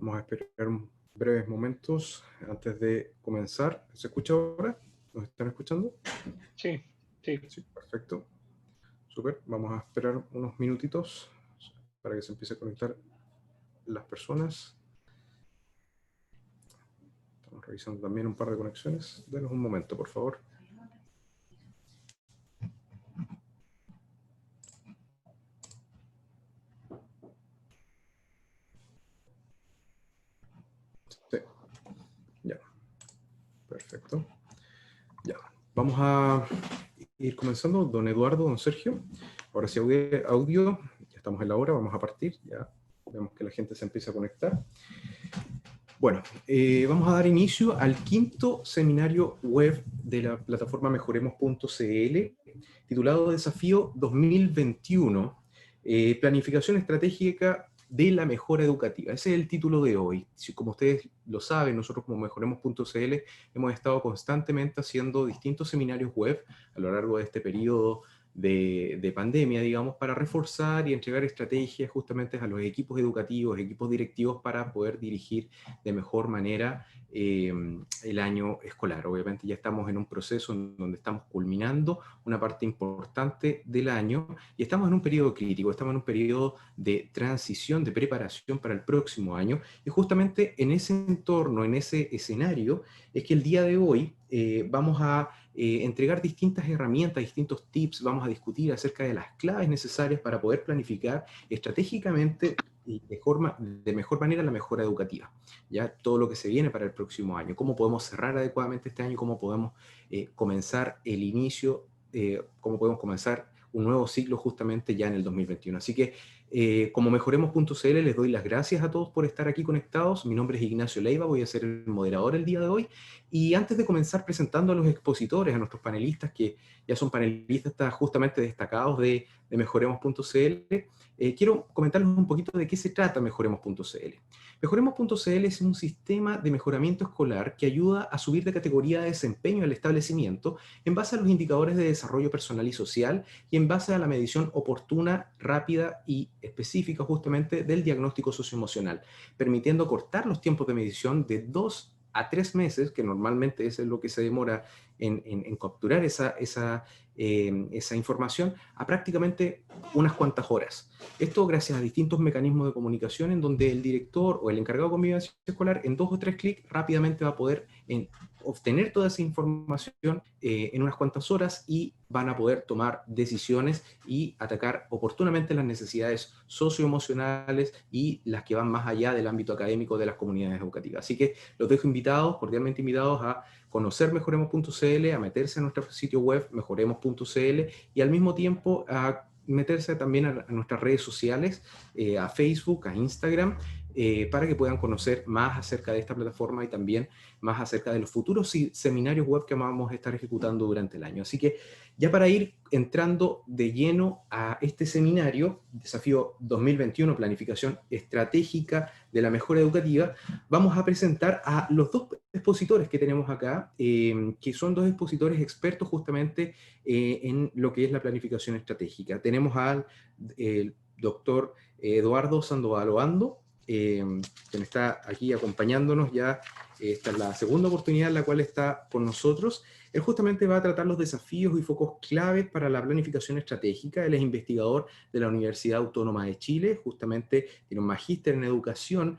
Vamos a esperar breves momentos antes de comenzar. ¿Se escucha ahora? ¿Nos están escuchando? Sí, sí. Sí, perfecto. Súper. Vamos a esperar unos minutitos para que se empiece a conectar las personas. Estamos revisando también un par de conexiones. Denos un momento, por favor. Sí. Ya. Perfecto. Ya. Vamos a ir comenzando. Don Eduardo, don Sergio. Ahora sí, audio. Ya estamos en la hora. Vamos a partir. Ya vemos que la gente se empieza a conectar. Bueno, vamos a dar inicio al quinto seminario web de la plataforma mejoremos.cl, titulado Desafío 2021, Planificación Estratégica de la Mejora Educativa. Ese es el título de hoy. Como ustedes lo saben, nosotros como mejoremos.cl hemos estado constantemente haciendo distintos seminarios web a lo largo de este periodo de pandemia, digamos, para reforzar y entregar estrategias justamente a los equipos educativos, equipos directivos para poder dirigir de mejor manera el año escolar. Obviamente ya estamos en un proceso en donde estamos culminando una parte importante del año y estamos en un periodo crítico, estamos en un periodo de transición, de preparación para el próximo año, y justamente en ese entorno, en ese escenario, es que el día de hoy vamos a entregar distintas herramientas, distintos tips, vamos a discutir acerca de las claves necesarias para poder planificar estratégicamente y de mejor manera la mejora educativa. Ya todo lo que se viene para el próximo año, cómo podemos cerrar adecuadamente este año, cómo podemos comenzar el inicio, cómo podemos comenzar un nuevo ciclo justamente ya en el 2021. Así que como mejoremos.cl les doy las gracias a todos por estar aquí conectados. Mi nombre es Ignacio Leiva, voy a ser el moderador el día de hoy. Y antes de comenzar presentando a los expositores, a nuestros panelistas, que ya son panelistas justamente destacados de mejoremos.cl, quiero comentarles un poquito de qué se trata Mejoremos.cl. Mejoremos.cl es un sistema de mejoramiento escolar que ayuda a subir de categoría de desempeño al establecimiento en base a los indicadores de desarrollo personal y social y en base a la medición oportuna, rápida y específica justamente del diagnóstico socioemocional, permitiendo cortar los tiempos de medición de 2 a 3 meses, que normalmente es lo que se demora en capturar esa información, a prácticamente unas cuantas horas. Esto gracias a distintos mecanismos de comunicación en donde el director o el encargado de convivencia escolar en 2 o 3 clics rápidamente va a poder obtener toda esa información en unas cuantas horas y van a poder tomar decisiones y atacar oportunamente las necesidades socioemocionales y las que van más allá del ámbito académico de las comunidades educativas. Así que los dejo invitados, cordialmente invitados a conocer mejoremos.cl, a meterse a nuestro sitio web mejoremos.cl y al mismo tiempo a meterse también a nuestras redes sociales, a Facebook, a Instagram, para que puedan conocer más acerca de esta plataforma y también más acerca de los futuros seminarios web que vamos a estar ejecutando durante el año. Así que ya para ir entrando de lleno a este seminario, Desafío 2021, Planificación Estratégica de la Mejora Educativa, vamos a presentar a los dos expositores que tenemos acá, que son dos expositores expertos justamente en lo que es la planificación estratégica. Tenemos al doctor Eduardo Sandoval Oando, quien está aquí acompañándonos ya. Esta es la segunda oportunidad en la cual está con nosotros. Él justamente va a tratar los desafíos y focos claves para la planificación estratégica. Él es investigador de la Universidad Autónoma de Chile, justamente tiene un magíster en educación,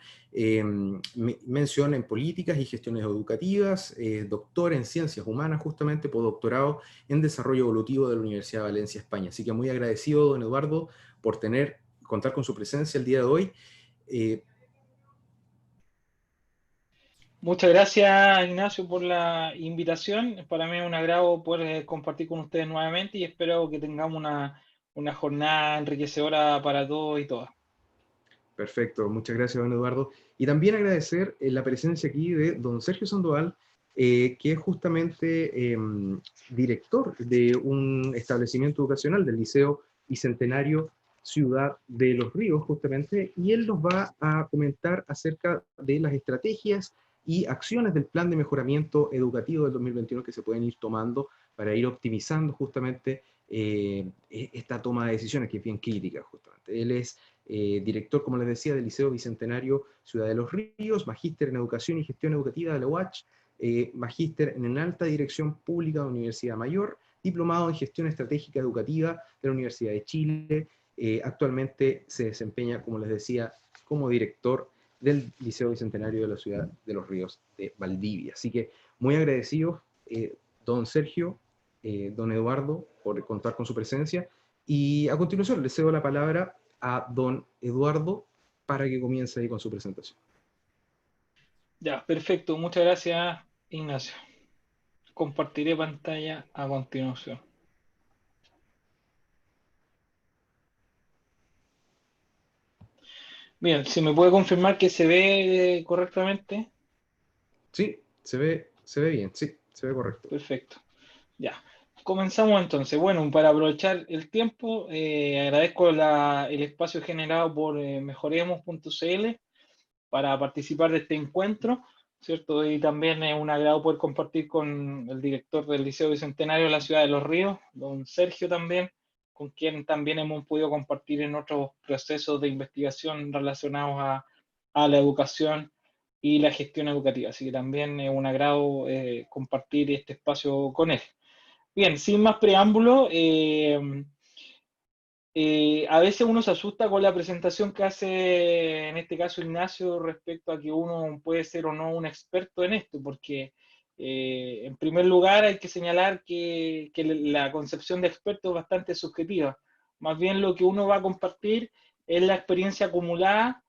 mención en políticas y gestiones educativas, doctor en ciencias humanas, justamente postdoctorado en desarrollo evolutivo de la Universidad de Valencia, España. Así que muy agradecido, don Eduardo, por contar con su presencia el día de hoy. Muchas gracias, Ignacio, por la invitación. Para mí es un agrado poder compartir con ustedes nuevamente y espero que tengamos una jornada enriquecedora para todos y todas. Perfecto, muchas gracias, don Eduardo. Y también agradecer la presencia aquí de don Sergio Sandoval, que es justamente director de un establecimiento educacional del Liceo Bicentenario Ciudad de los Ríos, justamente, y él nos va a comentar acerca de las estrategias y acciones del plan de mejoramiento educativo del 2021 que se pueden ir tomando para ir optimizando justamente esta toma de decisiones que es bien crítica, justamente. Él es director, como les decía, del Liceo Bicentenario Ciudad de los Ríos, magíster en Educación y Gestión Educativa de la UACH, magíster en Alta Dirección Pública de la Universidad Mayor, diplomado en Gestión Estratégica Educativa de la Universidad de Chile. Actualmente se desempeña, como les decía, como director del Liceo Bicentenario de la Ciudad de los Ríos de Valdivia. Así que muy agradecidos, don Sergio, don Eduardo, por contar con su presencia. Y a continuación le cedo la palabra a don Eduardo para que comience ahí con su presentación. Ya, perfecto. Muchas gracias, Ignacio. Compartiré pantalla a continuación. Bien, si me puede confirmar que se ve correctamente. Sí, se ve bien, sí, se ve correcto. Perfecto. Ya. Comenzamos entonces. Bueno, para aprovechar el tiempo, agradezco el espacio generado por mejoremos.cl para participar de este encuentro, ¿cierto? Y también es un agrado poder compartir con el director del Liceo Bicentenario de la Ciudad de los Ríos, don Sergio también, con quien también hemos podido compartir en otros procesos de investigación relacionados a la educación y la gestión educativa. Así que también es un agrado compartir este espacio con él. Bien, sin más preámbulo, a veces uno se asusta con la presentación que hace, en este caso, Ignacio, respecto a que uno puede ser o no un experto en esto, porque en primer lugar hay que señalar que la concepción de experto es bastante subjetiva. Más bien lo que uno va a compartir es la experiencia acumulada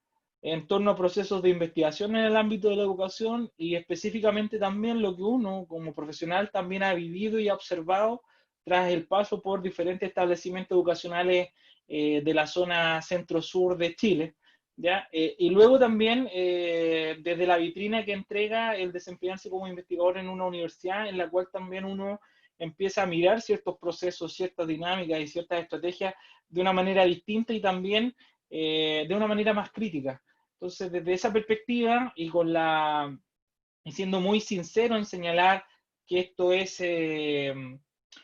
en torno a procesos de investigación en el ámbito de la educación y específicamente también lo que uno como profesional también ha vivido y ha observado tras el paso por diferentes establecimientos educacionales de la zona centro-sur de Chile, ¿ya? Y luego también desde la vitrina que entrega el desempeñarse como investigador en una universidad, en la cual también uno empieza a mirar ciertos procesos, ciertas dinámicas y ciertas estrategias de una manera distinta y también de una manera más crítica. Entonces, desde esa perspectiva y siendo muy sincero en señalar que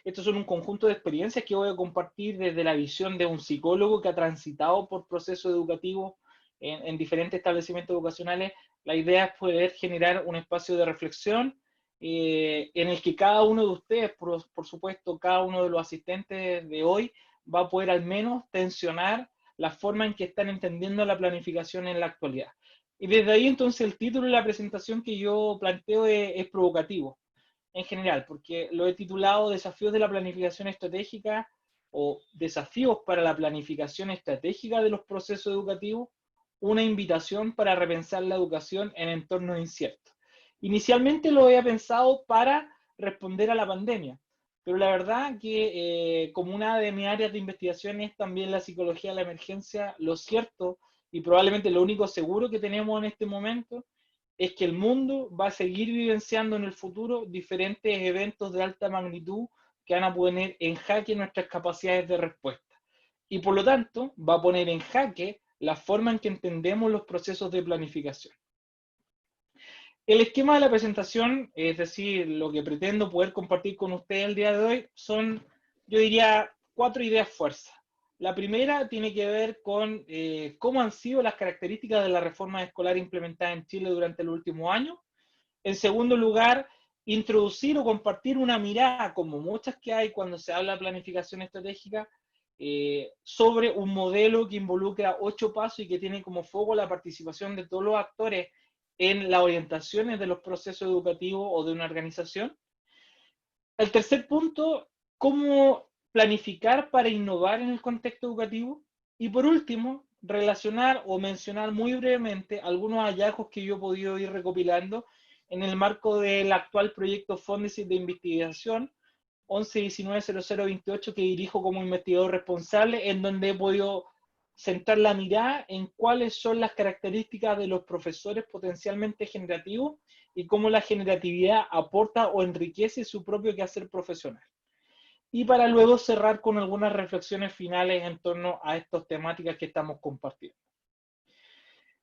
estos son un conjunto de experiencias que voy a compartir desde la visión de un psicólogo que ha transitado por procesos educativos en diferentes establecimientos educacionales. La idea es poder generar un espacio de reflexión en el que cada uno de ustedes, por supuesto, cada uno de los asistentes de hoy, va a poder al menos tensionar la forma en que están entendiendo la planificación en la actualidad. Y desde ahí entonces el título de la presentación que yo planteo es provocativo en general, porque lo he titulado Desafíos de la planificación estratégica o Desafíos para la planificación estratégica de los procesos educativos, una invitación para repensar la educación en entornos inciertos. Inicialmente lo había pensado para responder a la pandemia, pero la verdad que como una de mis áreas de investigación es también la psicología de la emergencia, lo cierto y probablemente lo único seguro que tenemos en este momento es que el mundo va a seguir vivenciando en el futuro diferentes eventos de alta magnitud que van a poner en jaque nuestras capacidades de respuesta. Y por lo tanto, va a poner en jaque la forma en que entendemos los procesos de planificación. El esquema de la presentación, es decir, lo que pretendo poder compartir con ustedes el día de hoy, son, yo diría, 4 ideas fuerzas. La primera tiene que ver con cómo han sido las características de la reforma escolar implementada en Chile durante el último año. En segundo lugar, introducir o compartir una mirada, como muchas que hay cuando se habla de planificación estratégica, sobre un modelo que involucra 8 pasos y que tiene como foco la participación de todos los actores en las orientaciones de los procesos educativos o de una organización. El tercer punto, cómo planificar para innovar en el contexto educativo. Y por último, relacionar o mencionar muy brevemente algunos hallazgos que yo he podido ir recopilando en el marco del actual proyecto Fondesit de investigación 11190028 que dirijo como investigador responsable, en donde he podido centrar la mirada en cuáles son las características de los profesores potencialmente generativos y cómo la generatividad aporta o enriquece su propio quehacer profesional. Y para luego cerrar con algunas reflexiones finales en torno a estas temáticas que estamos compartiendo.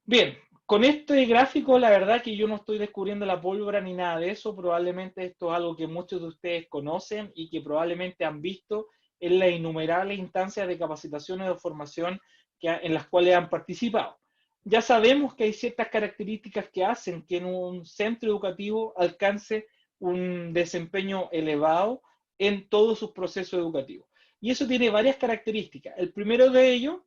Bien, con este gráfico la verdad que yo no estoy descubriendo la pólvora ni nada de eso, probablemente esto es algo que muchos de ustedes conocen y que probablemente han visto en las innumerables instancias de capacitación o de formación en las cuales han participado. Ya sabemos que hay ciertas características que hacen que en un centro educativo alcance un desempeño elevado en todos sus procesos educativos. Y eso tiene varias características. El primero de ellos,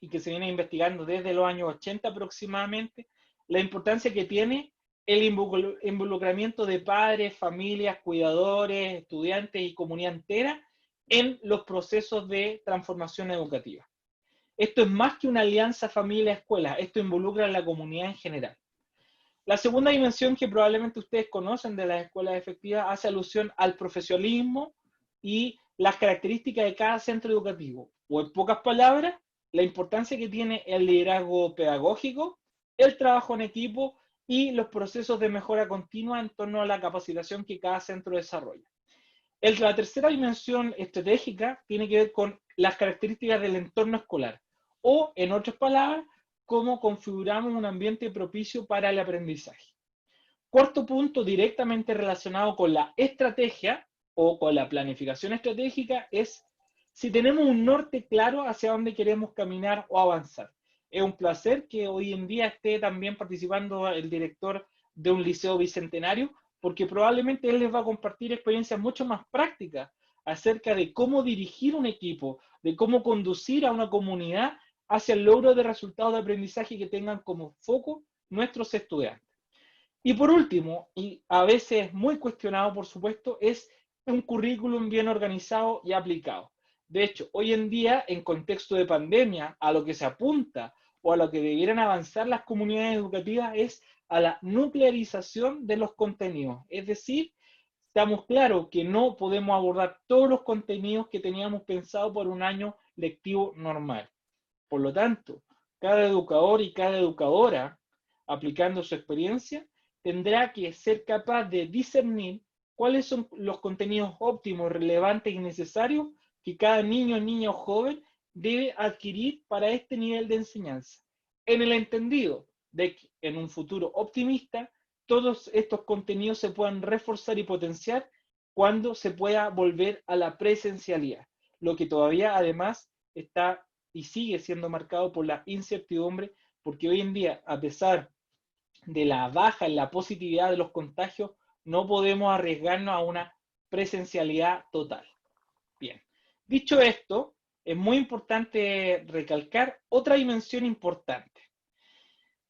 y que se viene investigando desde los años 80 aproximadamente, la importancia que tiene el involucramiento de padres, familias, cuidadores, estudiantes y comunidad entera en los procesos de transformación educativa. Esto es más que una alianza familia-escuela, esto involucra a la comunidad en general. La segunda dimensión que probablemente ustedes conocen de las escuelas efectivas hace alusión al profesionalismo y las características de cada centro educativo, o en pocas palabras, la importancia que tiene el liderazgo pedagógico, el trabajo en equipo y los procesos de mejora continua en torno a la capacitación que cada centro desarrolla. La tercera dimensión estratégica tiene que ver con las características del entorno escolar, o, en otras palabras, cómo configuramos un ambiente propicio para el aprendizaje. Cuarto punto, directamente relacionado con la estrategia o con la planificación estratégica, es si tenemos un norte claro hacia dónde queremos caminar o avanzar. Es un placer que hoy en día esté también participando el director de un liceo bicentenario, porque probablemente él les va a compartir experiencias mucho más prácticas acerca de cómo dirigir un equipo, de cómo conducir a una comunidad hacia el logro de resultados de aprendizaje que tengan como foco nuestros estudiantes. Y por último, y a veces muy cuestionado por supuesto, es un currículum bien organizado y aplicado. De hecho, hoy en día, en contexto de pandemia, a lo que se apunta o a lo que debieran avanzar las comunidades educativas es a la nuclearización de los contenidos. Es decir, estamos claros que no podemos abordar todos los contenidos que teníamos pensado por un año lectivo normal. Por lo tanto, cada educador y cada educadora, aplicando su experiencia, tendrá que ser capaz de discernir cuáles son los contenidos óptimos, relevantes y necesarios que cada niño, niña o joven debe adquirir para este nivel de enseñanza. En el entendido de que en un futuro optimista, todos estos contenidos se puedan reforzar y potenciar cuando se pueda volver a la presencialidad, lo que todavía además está y sigue siendo marcado por la incertidumbre, porque hoy en día, a pesar de la baja en la positividad de los contagios, no podemos arriesgarnos a una presencialidad total. Bien, dicho esto, es muy importante recalcar otra dimensión importante.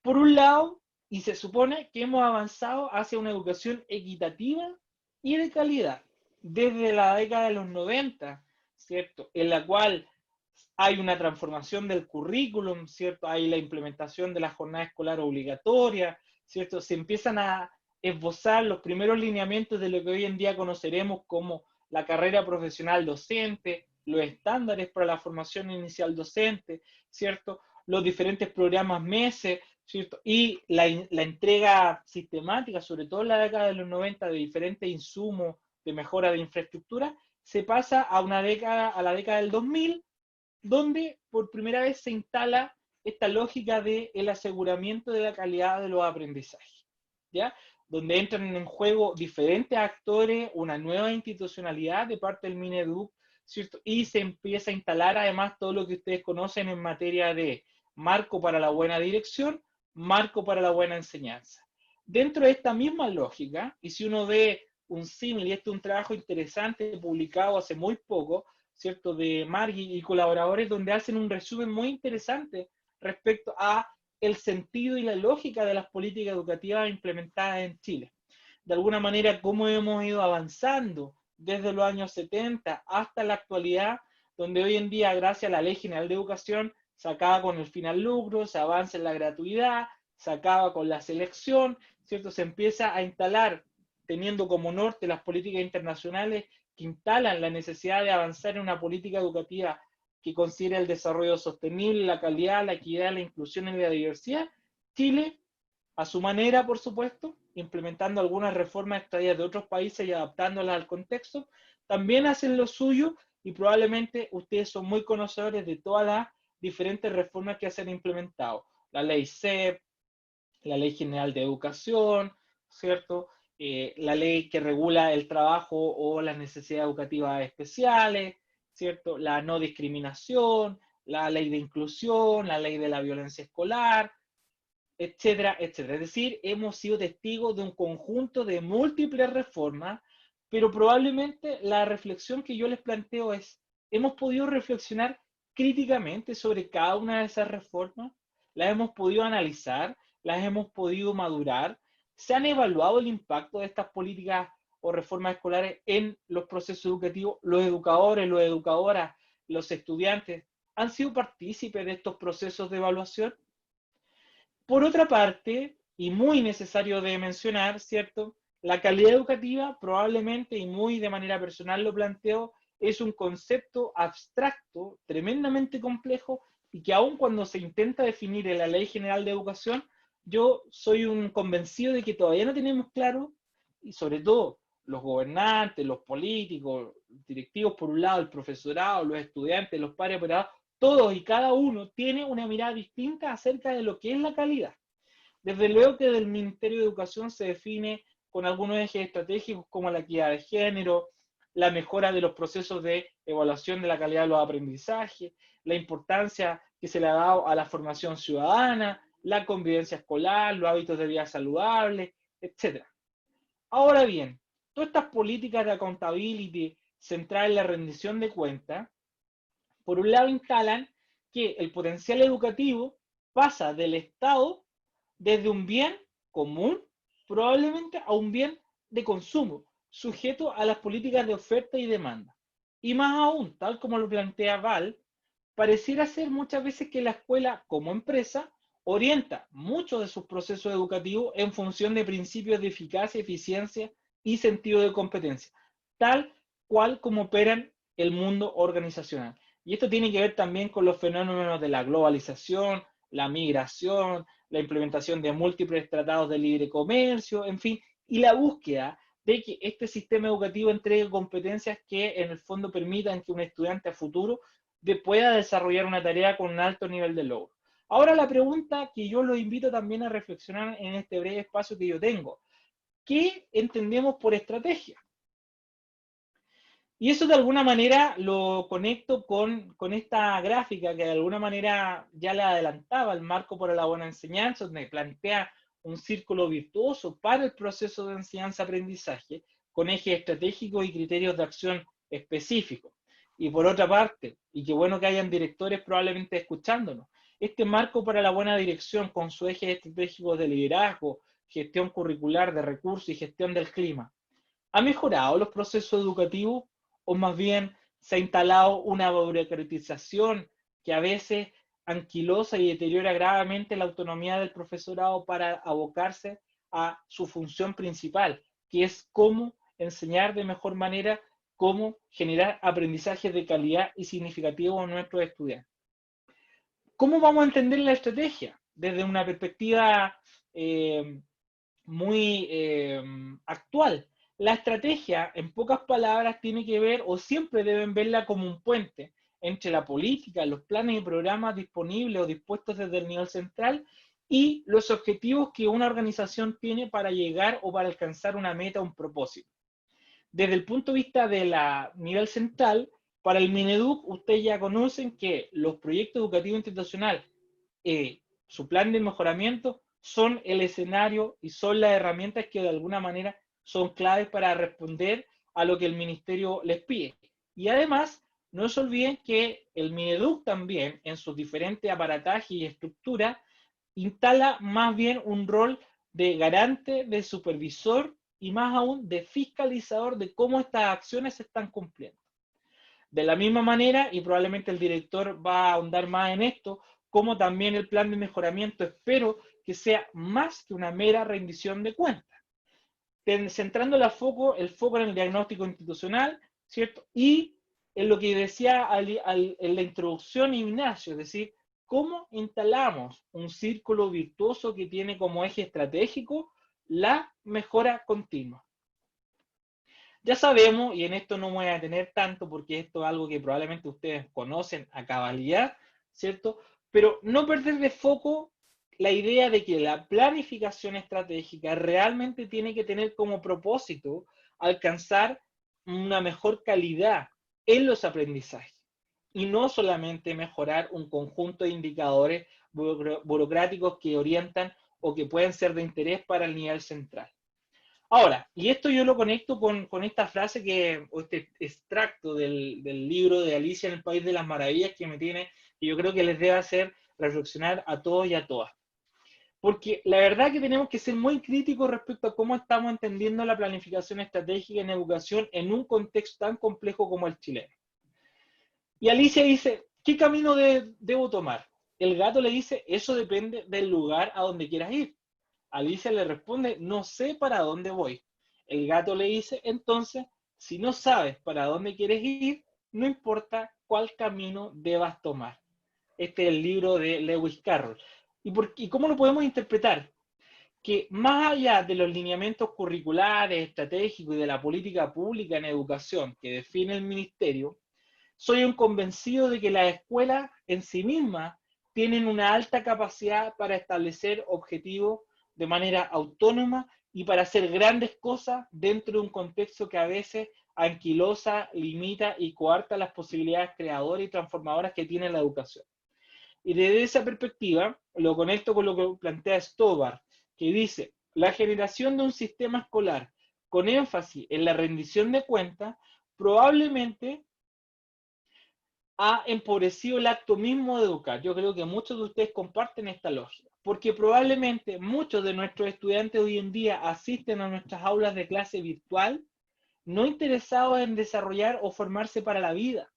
Por un lado, y se supone que hemos avanzado hacia una educación equitativa y de calidad, desde la década de los 90, ¿cierto? En la cual hay una transformación del currículum, ¿cierto? Hay la implementación de la jornada escolar obligatoria, ¿cierto? Se empiezan a esbozar los primeros lineamientos de lo que hoy en día conoceremos como la carrera profesional docente, los estándares para la formación inicial docente, ¿cierto? Los diferentes programas MESE, ¿cierto? Y la entrega sistemática, sobre todo en la década de los 90, de diferentes insumos de mejora de infraestructura, se pasa a la década del 2000, donde por primera vez se instala esta lógica del aseguramiento de la calidad de los aprendizajes, ¿ya? Donde entran en juego diferentes actores, una nueva institucionalidad de parte del Mineduc, ¿cierto? Y se empieza a instalar además todo lo que ustedes conocen en materia de marco para la buena dirección, marco para la buena enseñanza. Dentro de esta misma lógica, y si uno ve un símil, y este es un trabajo interesante publicado hace muy poco, ¿cierto? De Margui y colaboradores, donde hacen un resumen muy interesante respecto a el sentido y la lógica de las políticas educativas implementadas en Chile. De alguna manera, cómo hemos ido avanzando desde los años 70 hasta la actualidad, donde hoy en día, gracias a la Ley General de Educación, se acaba con el fin al lucro, se avanza en la gratuidad, se acaba con la selección, ¿cierto? Se empieza a instalar, teniendo como norte las políticas internacionales que instalan la necesidad de avanzar en una política educativa que considere el desarrollo sostenible, la calidad, la equidad, la inclusión y la diversidad. Chile, a su manera, por supuesto, implementando algunas reformas extraídas de otros países y adaptándolas al contexto, también hacen lo suyo y probablemente ustedes son muy conocedores de todas las diferentes reformas que se han implementado. La ley CEP, la Ley General de Educación, ¿cierto? La ley que regula el trabajo o las necesidades educativas especiales, ¿cierto? La no discriminación, la ley de inclusión, la ley de la violencia escolar, etcétera, etcétera. Es decir, hemos sido testigos de un conjunto de múltiples reformas, pero probablemente la reflexión que yo les planteo es, ¿hemos podido reflexionar críticamente sobre cada una de esas reformas? ¿Las hemos podido analizar? ¿Las hemos podido madurar? ¿Se han evaluado el impacto de estas políticas o reformas escolares en los procesos educativos? ¿Los educadores, las educadoras, los estudiantes han sido partícipes de estos procesos de evaluación? Por otra parte, y muy necesario de mencionar, ¿cierto? La calidad educativa, probablemente, y muy de manera personal lo planteo, es un concepto abstracto, tremendamente complejo, y que aun cuando se intenta definir en la Ley General de Educación, yo soy un convencido de que todavía no tenemos claro, y sobre todo los gobernantes, los políticos, directivos por un lado, el profesorado, los estudiantes, los padres operados, todos y cada uno tiene una mirada distinta acerca de lo que es la calidad. Desde luego que del Ministerio de Educación se define con algunos ejes estratégicos como la equidad de género, la mejora de los procesos de evaluación de la calidad de los aprendizajes, la importancia que se le ha dado a la formación ciudadana, la convivencia escolar, los hábitos de vida saludables, etc. Ahora bien, todas estas políticas de accountability centradas en la rendición de cuentas, por un lado instalan que el potencial educativo pasa del Estado desde un bien común, probablemente a un bien de consumo, sujeto a las políticas de oferta y demanda. Y más aún, tal como lo plantea Val, pareciera ser muchas veces que la escuela como empresa orienta muchos de sus procesos educativos en función de principios de eficacia, eficiencia y sentido de competencia, tal cual como operan el mundo organizacional. Y esto tiene que ver también con los fenómenos de la globalización, la migración, la implementación de múltiples tratados de libre comercio, en fin, y la búsqueda de que este sistema educativo entregue competencias que en el fondo permitan que un estudiante a futuro pueda desarrollar una tarea con un alto nivel de logro. Ahora la pregunta que yo los invito también a reflexionar en este breve espacio que yo tengo, ¿qué entendemos por estrategia? Y eso de alguna manera lo conecto con esta gráfica que de alguna manera ya le adelantaba, el marco para la buena enseñanza, donde plantea un círculo virtuoso para el proceso de enseñanza-aprendizaje, con ejes estratégicos y criterios de acción específicos. Y por otra parte, y qué bueno que hayan directores probablemente escuchándonos, este marco para la buena dirección con sus ejes estratégicos de liderazgo, gestión curricular, de recursos y gestión del clima, ¿ha mejorado los procesos educativos o más bien se ha instalado una burocratización que a veces anquilosa y deteriora gravemente la autonomía del profesorado para abocarse a su función principal, que es cómo enseñar de mejor manera, cómo generar aprendizajes de calidad y significativos a nuestros estudiantes? ¿Cómo vamos a entender la estrategia? Desde una perspectiva muy actual. La estrategia, en pocas palabras, tiene que ver, o siempre deben verla como un puente entre la política, los planes y programas disponibles o dispuestos desde el nivel central y los objetivos que una organización tiene para llegar o para alcanzar una meta o un propósito. Desde el punto de vista de la nivel central, para el Mineduc, ustedes ya conocen que los proyectos educativos institucionales, su plan de mejoramiento, son el escenario y son las herramientas que de alguna manera son claves para responder a lo que el ministerio les pide. Y además, no se olviden que el Mineduc también, en sus diferentes aparatajes y estructuras, instala más bien un rol de garante, de supervisor y más aún de fiscalizador de cómo estas acciones se están cumpliendo. De la misma manera, y probablemente el director va a ahondar más en esto, como también el plan de mejoramiento espero que sea más que una mera rendición de cuentas, centrando el foco en el diagnóstico institucional, ¿cierto? Y en lo que decía en la introducción Ignacio, es decir, cómo instalamos un círculo virtuoso que tiene como eje estratégico la mejora continua. Ya sabemos, y en esto no me voy a detener tanto porque esto es algo que probablemente ustedes conocen a cabalidad, ¿cierto? Pero no perder de foco la idea de que la planificación estratégica realmente tiene que tener como propósito alcanzar una mejor calidad en los aprendizajes y no solamente mejorar un conjunto de indicadores burocráticos que orientan o que pueden ser de interés para el nivel central. Ahora, y esto yo lo conecto con esta frase o este extracto del libro de Alicia en el País de las Maravillas que yo creo que les debe hacer reflexionar a todos y a todas. Porque la verdad que tenemos que ser muy críticos respecto a cómo estamos entendiendo la planificación estratégica en educación en un contexto tan complejo como el chileno. Y Alicia dice, ¿qué camino debo tomar? El gato le dice, eso depende del lugar a donde quieras ir. Alicia le responde, no sé para dónde voy. El gato le dice, entonces, si no sabes para dónde quieres ir, no importa cuál camino debas tomar. Este es el libro de Lewis Carroll. ¿Y cómo lo podemos interpretar? Que más allá de los lineamientos curriculares, estratégicos y de la política pública en educación que define el ministerio, soy un convencido de que las escuelas en sí mismas tienen una alta capacidad para establecer objetivos de manera autónoma y para hacer grandes cosas dentro de un contexto que a veces anquilosa, limita y coarta las posibilidades creadoras y transformadoras que tiene la educación. Y desde esa perspectiva, lo conecto con lo que plantea Stobar, que dice, la generación de un sistema escolar con énfasis en la rendición de cuentas probablemente ha empobrecido el acto mismo de educar. Yo creo que muchos de ustedes comparten esta lógica, porque probablemente muchos de nuestros estudiantes hoy en día asisten a nuestras aulas de clase virtual no interesados en desarrollar o formarse para la vida,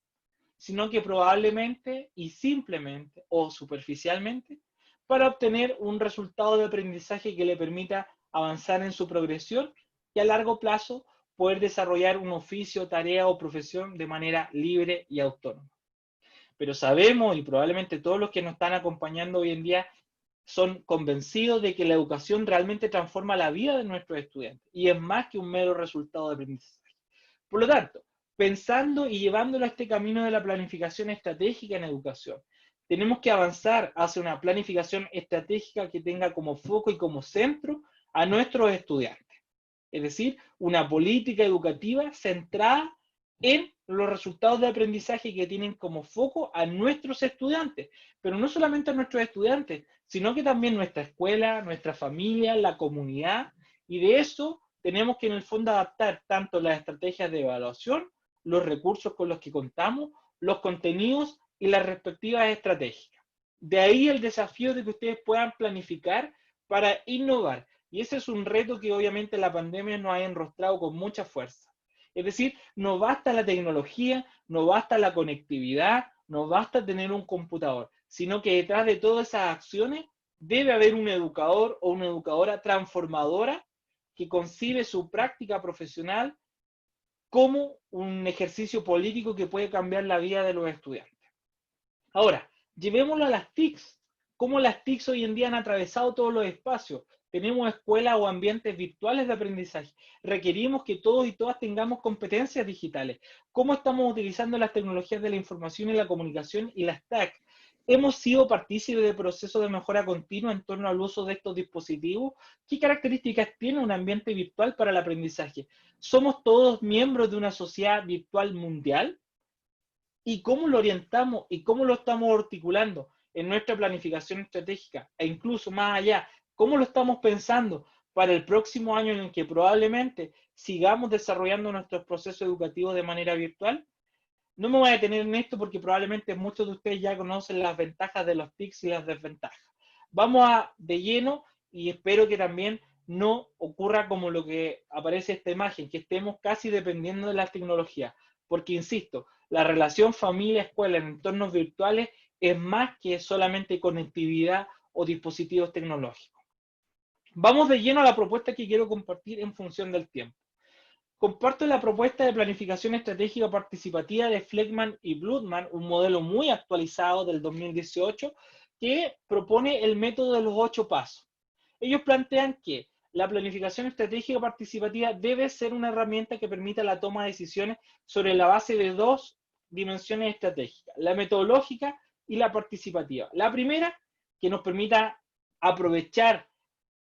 sino que probablemente y simplemente o superficialmente para obtener un resultado de aprendizaje que le permita avanzar en su progresión y a largo plazo poder desarrollar un oficio, tarea o profesión de manera libre y autónoma. Pero sabemos, y probablemente todos los que nos están acompañando hoy en día son convencidos de que la educación realmente transforma la vida de nuestros estudiantes y es más que un mero resultado de aprendizaje. Por lo tanto, pensando y llevándolo a este camino de la planificación estratégica en educación, tenemos que avanzar hacia una planificación estratégica que tenga como foco y como centro a nuestros estudiantes. Es decir, una política educativa centrada en los resultados de aprendizaje que tienen como foco a nuestros estudiantes, pero no solamente a nuestros estudiantes, sino que también nuestra escuela, nuestra familia, la comunidad, y de eso tenemos que en el fondo adaptar tanto las estrategias de evaluación, los recursos con los que contamos, los contenidos y las respectivas estrategias. De ahí el desafío de que ustedes puedan planificar para innovar. Y ese es un reto que obviamente la pandemia nos ha enrostrado con mucha fuerza. Es decir, no basta la tecnología, no basta la conectividad, no basta tener un computador, sino que detrás de todas esas acciones debe haber un educador o una educadora transformadora que concibe su práctica profesional como un ejercicio político que puede cambiar la vida de los estudiantes. Ahora, llevémoslo a las TICs. ¿Cómo las TICs hoy en día han atravesado todos los espacios? Tenemos escuelas o ambientes virtuales de aprendizaje. Requerimos que todos y todas tengamos competencias digitales. ¿Cómo estamos utilizando las tecnologías de la información y la comunicación y las TAC? ¿Hemos sido partícipes del proceso de mejora continua en torno al uso de estos dispositivos? ¿Qué características tiene un ambiente virtual para el aprendizaje? ¿Somos todos miembros de una sociedad virtual mundial? ¿Y cómo lo orientamos y cómo lo estamos articulando en nuestra planificación estratégica? E incluso más allá, ¿cómo lo estamos pensando para el próximo año en el que probablemente sigamos desarrollando nuestros procesos educativos de manera virtual? No me voy a detener en esto porque probablemente muchos de ustedes ya conocen las ventajas de los TICs y las desventajas. Vamos de lleno y espero que también no ocurra como lo que aparece esta imagen, que estemos casi dependiendo de las tecnologías. Porque, insisto, la relación familia-escuela en entornos virtuales es más que solamente conectividad o dispositivos tecnológicos. Vamos de lleno a la propuesta que quiero compartir en función del tiempo. Comparto la propuesta de planificación estratégica participativa de Fleckman y Blutman, un modelo muy actualizado del 2018, que propone el método de los 8 pasos. Ellos plantean que la planificación estratégica participativa debe ser una herramienta que permita la toma de decisiones sobre la base de 2 dimensiones estratégicas, la metodológica y la participativa. La primera, que nos permita aprovechar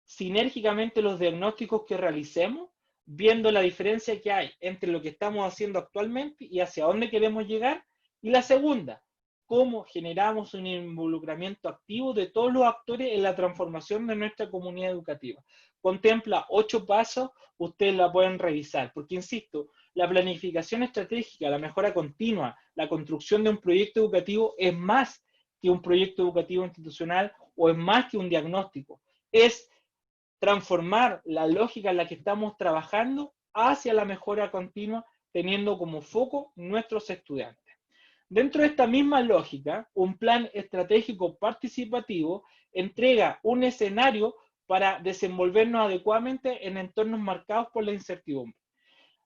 sinérgicamente los diagnósticos que realicemos viendo la diferencia que hay entre lo que estamos haciendo actualmente y hacia dónde queremos llegar. Y la segunda, cómo generamos un involucramiento activo de todos los actores en la transformación de nuestra comunidad educativa. Contempla 8 pasos, ustedes la pueden revisar, porque insisto, la planificación estratégica, la mejora continua, la construcción de un proyecto educativo es más que un proyecto educativo institucional o es más que un diagnóstico. Es transformar la lógica en la que estamos trabajando hacia la mejora continua, teniendo como foco nuestros estudiantes. Dentro de esta misma lógica, un plan estratégico participativo entrega un escenario para desenvolvernos adecuadamente en entornos marcados por la incertidumbre.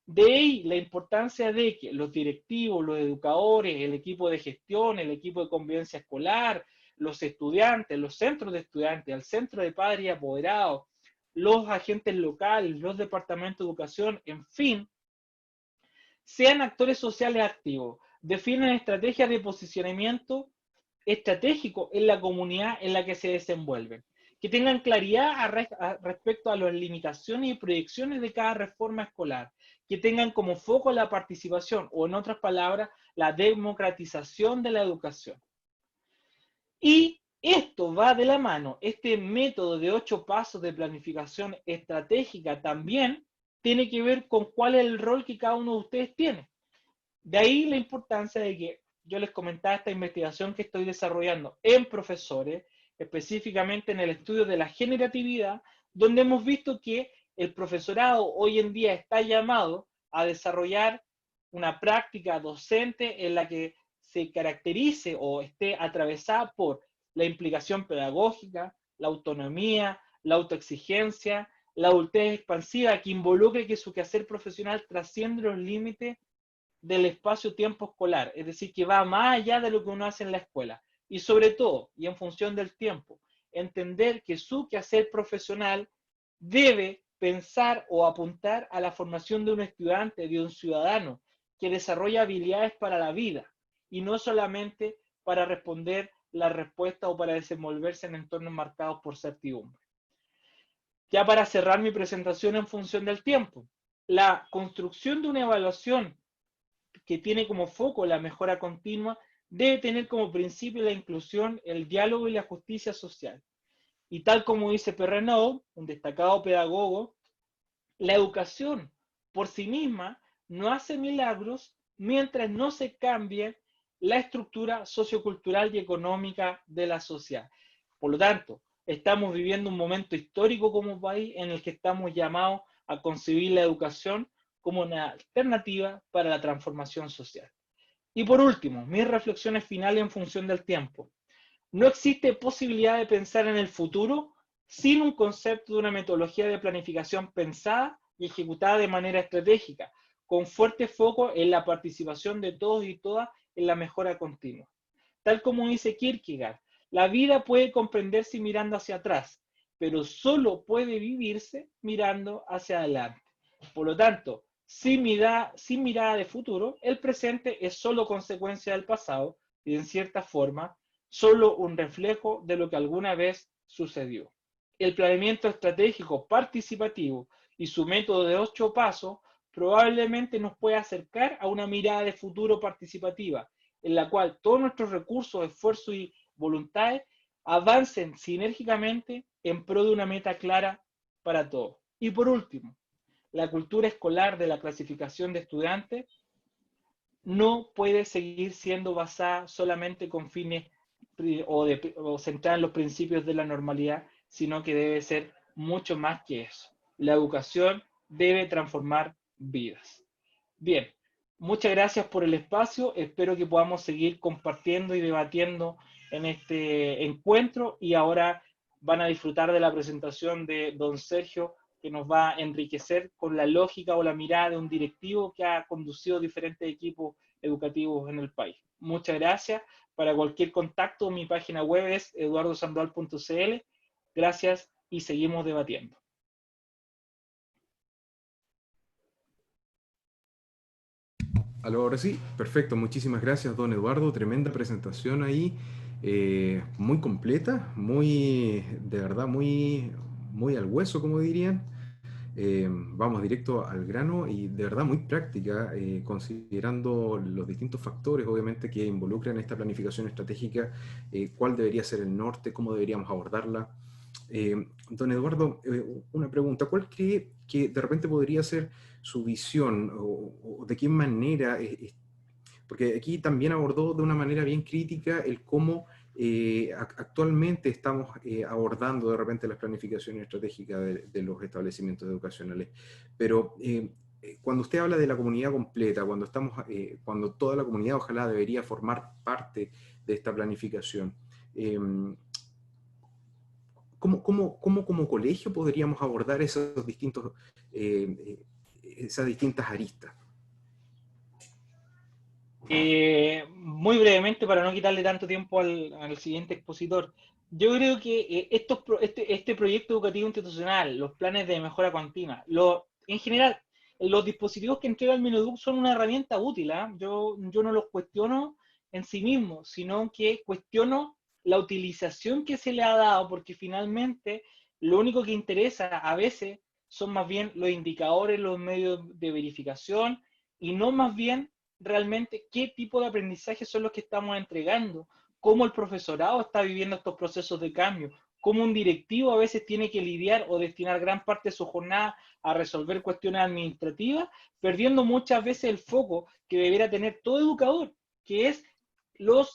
De ahí la importancia de que los directivos, los educadores, el equipo de gestión, el equipo de convivencia escolar, los estudiantes, los centros de estudiantes, el centro de padres y apoderados, los agentes locales, los departamentos de educación, en fin, sean actores sociales activos, definen estrategias de posicionamiento estratégico en la comunidad en la que se desenvuelven, que tengan claridad respecto a las limitaciones y proyecciones de cada reforma escolar, que tengan como foco la participación o, en otras palabras, la democratización de la educación. Y esto va de la mano, este método de 8 pasos de planificación estratégica también tiene que ver con cuál es el rol que cada uno de ustedes tiene. De ahí la importancia de que yo les comentaba esta investigación que estoy desarrollando en profesores, específicamente en el estudio de la generatividad, donde hemos visto que el profesorado hoy en día está llamado a desarrollar una práctica docente en la que se caracterice o esté atravesada por la implicación pedagógica, la autonomía, la autoexigencia, la adultez expansiva, que involucre que su quehacer profesional trasciende los límites del espacio-tiempo escolar, es decir, que va más allá de lo que uno hace en la escuela. Y sobre todo, y en función del tiempo, entender que su quehacer profesional debe pensar o apuntar a la formación de un estudiante, de un ciudadano, que desarrolla habilidades para la vida, y no solamente para responder la respuesta o para desenvolverse en entornos marcados por certidumbre. Ya para cerrar mi presentación en función del tiempo, la construcción de una evaluación que tiene como foco la mejora continua, debe tener como principio la inclusión, el diálogo y la justicia social. Y tal como dice Perrenot, un destacado pedagogo, la educación por sí misma no hace milagros mientras no se cambie la estructura sociocultural y económica de la sociedad. Por lo tanto, estamos viviendo un momento histórico como país en el que estamos llamados a concebir la educación como una alternativa para la transformación social. Y por último, mis reflexiones finales en función del tiempo. No existe posibilidad de pensar en el futuro sin un concepto de una metodología de planificación pensada y ejecutada de manera estratégica, con fuerte foco en la participación de todos y todas en la mejora continua. Tal como dice Kierkegaard, la vida puede comprenderse mirando hacia atrás, pero solo puede vivirse mirando hacia adelante. Por lo tanto, sin mirada de futuro, el presente es solo consecuencia del pasado y, en cierta forma, solo un reflejo de lo que alguna vez sucedió. El planeamiento estratégico participativo y su método de 8 pasos probablemente nos pueda acercar a una mirada de futuro participativa, en la cual todos nuestros recursos, esfuerzos y voluntades avancen sinérgicamente en pro de una meta clara para todos. Y por último, la cultura escolar de la clasificación de estudiantes no puede seguir siendo basada solamente con fines o centrada en los principios de la normalidad, sino que debe ser mucho más que eso. La educación debe transformar vidas. Bien, muchas gracias por el espacio. Espero que podamos seguir compartiendo y debatiendo en este encuentro, y ahora van a disfrutar de la presentación de don Sergio, que nos va a enriquecer con la lógica o la mirada de un directivo que ha conducido diferentes equipos educativos en el país. Muchas gracias. Para cualquier contacto, mi página web es eduardosandoval.cl. Gracias y seguimos debatiendo. Aló, ahora sí, perfecto. Muchísimas gracias, don Eduardo. Tremenda presentación ahí, muy completa, muy, de verdad, muy, muy al hueso, como dirían. vamos directo al grano y de verdad muy práctica, considerando los distintos factores, obviamente, que involucran esta planificación estratégica, cuál debería ser el norte, cómo deberíamos abordarla. Don Eduardo, una pregunta, ¿cuál cree que de repente podría ser su visión o de qué manera, porque aquí también abordó de una manera bien crítica el cómo actualmente estamos abordando de repente las planificaciones estratégicas de los establecimientos educacionales, pero cuando usted habla de la comunidad completa, cuando toda la comunidad ojalá debería formar parte de esta planificación, eh, ¿cómo como colegio podríamos abordar esas distintas aristas? Muy brevemente, para no quitarle tanto tiempo al siguiente expositor, yo creo que este proyecto educativo institucional, los planes de mejora continua, en general, los dispositivos que entrega el Mineduc son una herramienta útil, ¿eh? Yo no los cuestiono en sí mismos, sino que cuestiono la utilización que se le ha dado, porque finalmente lo único que interesa a veces son más bien los indicadores, los medios de verificación, y no más bien realmente qué tipo de aprendizaje son los que estamos entregando, cómo el profesorado está viviendo estos procesos de cambio, cómo un directivo a veces tiene que lidiar o destinar gran parte de su jornada a resolver cuestiones administrativas, perdiendo muchas veces el foco que debería tener todo educador, que es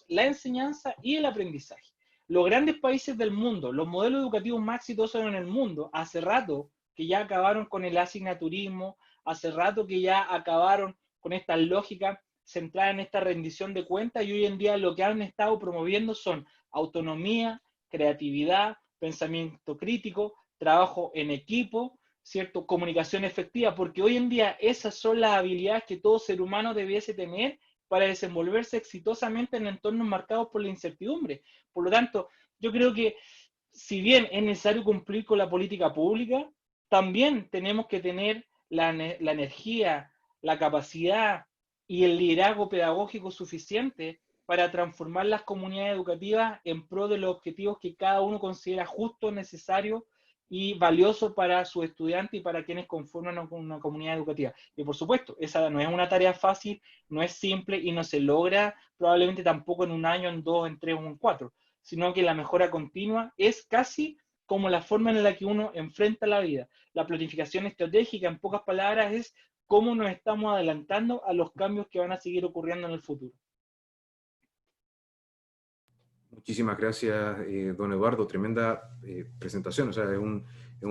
la enseñanza y el aprendizaje. Los grandes países del mundo, los modelos educativos más exitosos en el mundo, hace rato que ya acabaron con el asignaturismo, hace rato que ya acabaron con esta lógica centrada en esta rendición de cuentas, y hoy en día lo que han estado promoviendo son autonomía, creatividad, pensamiento crítico, trabajo en equipo, ¿cierto? Comunicación efectiva, porque hoy en día esas son las habilidades que todo ser humano debiese tener para desenvolverse exitosamente en entornos marcados por la incertidumbre. Por lo tanto, yo creo que si bien es necesario cumplir con la política pública, también tenemos que tener la energía, la capacidad y el liderazgo pedagógico suficiente para transformar las comunidades educativas en pro de los objetivos que cada uno considera justo, necesario y valioso para sus estudiantes y para quienes conforman una comunidad educativa. Y por supuesto, esa no es una tarea fácil, no es simple y no se logra probablemente tampoco en un año, en dos, en tres o en cuatro, sino que la mejora continua es casi como la forma en la que uno enfrenta la vida. La planificación estratégica, en pocas palabras, es cómo nos estamos adelantando a los cambios que van a seguir ocurriendo en el futuro. Muchísimas gracias, don Eduardo. Tremenda presentación. O sea, es un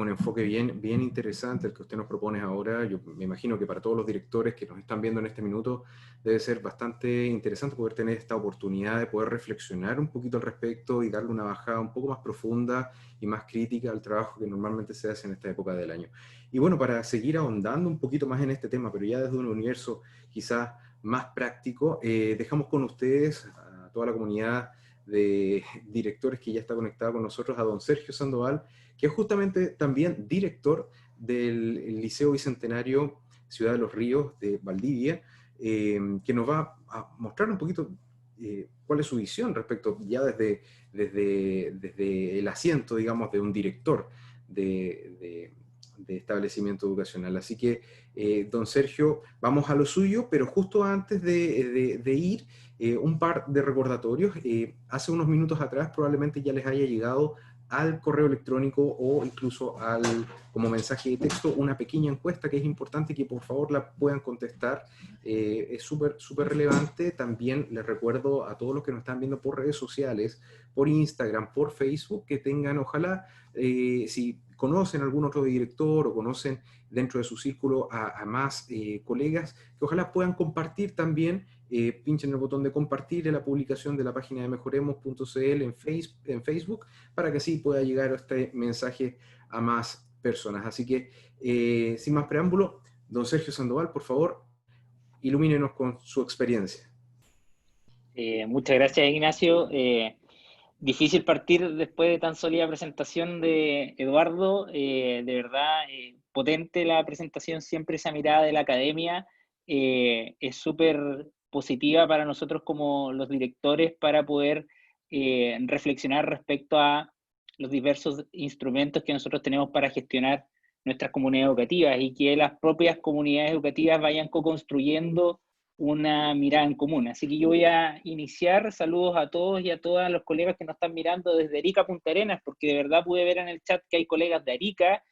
enfoque bien interesante el que usted nos propone ahora. Yo me imagino que para todos los directores que nos están viendo en este minuto debe ser bastante interesante poder tener esta oportunidad de poder reflexionar un poquito al respecto y darle una bajada un poco más profunda y más crítica al trabajo que normalmente se hace en esta época del año. Y bueno, para seguir ahondando un poquito más en este tema, pero ya desde un universo quizás más práctico, dejamos con ustedes, a toda la comunidad de directores que ya está conectado con nosotros, a don Sergio Sandoval, que es justamente también director del Liceo Bicentenario Ciudad de los Ríos de Valdivia, que nos va a mostrar un poquito cuál es su visión respecto ya desde el asiento, digamos, de un director de establecimiento educacional. Así que, don Sergio, vamos a lo suyo, pero justo antes de ir, un par de recordatorios. Hace unos minutos atrás probablemente ya les haya llegado al correo electrónico o incluso como mensaje de texto una pequeña encuesta que es importante que por favor la puedan contestar. Es súper relevante. También les recuerdo a todos los que nos están viendo por redes sociales, por Instagram, por Facebook, que tengan, ojalá, si conocen algún otro director o conocen dentro de su círculo a más colegas, que ojalá puedan compartir también. Pinchen el botón de compartir en la publicación de la página de mejoremos.cl en Facebook para que así pueda llegar este mensaje a más personas. Así que, sin más preámbulo, don Sergio Sandoval, por favor, ilumínenos con su experiencia. Muchas gracias, Ignacio. Difícil partir después de tan sólida presentación de Eduardo. De verdad, potente la presentación, siempre esa mirada de la academia. Es súper positiva para nosotros como los directores para poder reflexionar respecto a los diversos instrumentos que nosotros tenemos para gestionar nuestras comunidades educativas y que las propias comunidades educativas vayan co-construyendo una mirada en común. Así que yo voy a iniciar. Saludos a todos y a todas los colegas que nos están mirando desde Arica a Punta Arenas, porque de verdad pude ver en el chat que hay colegas de Arica,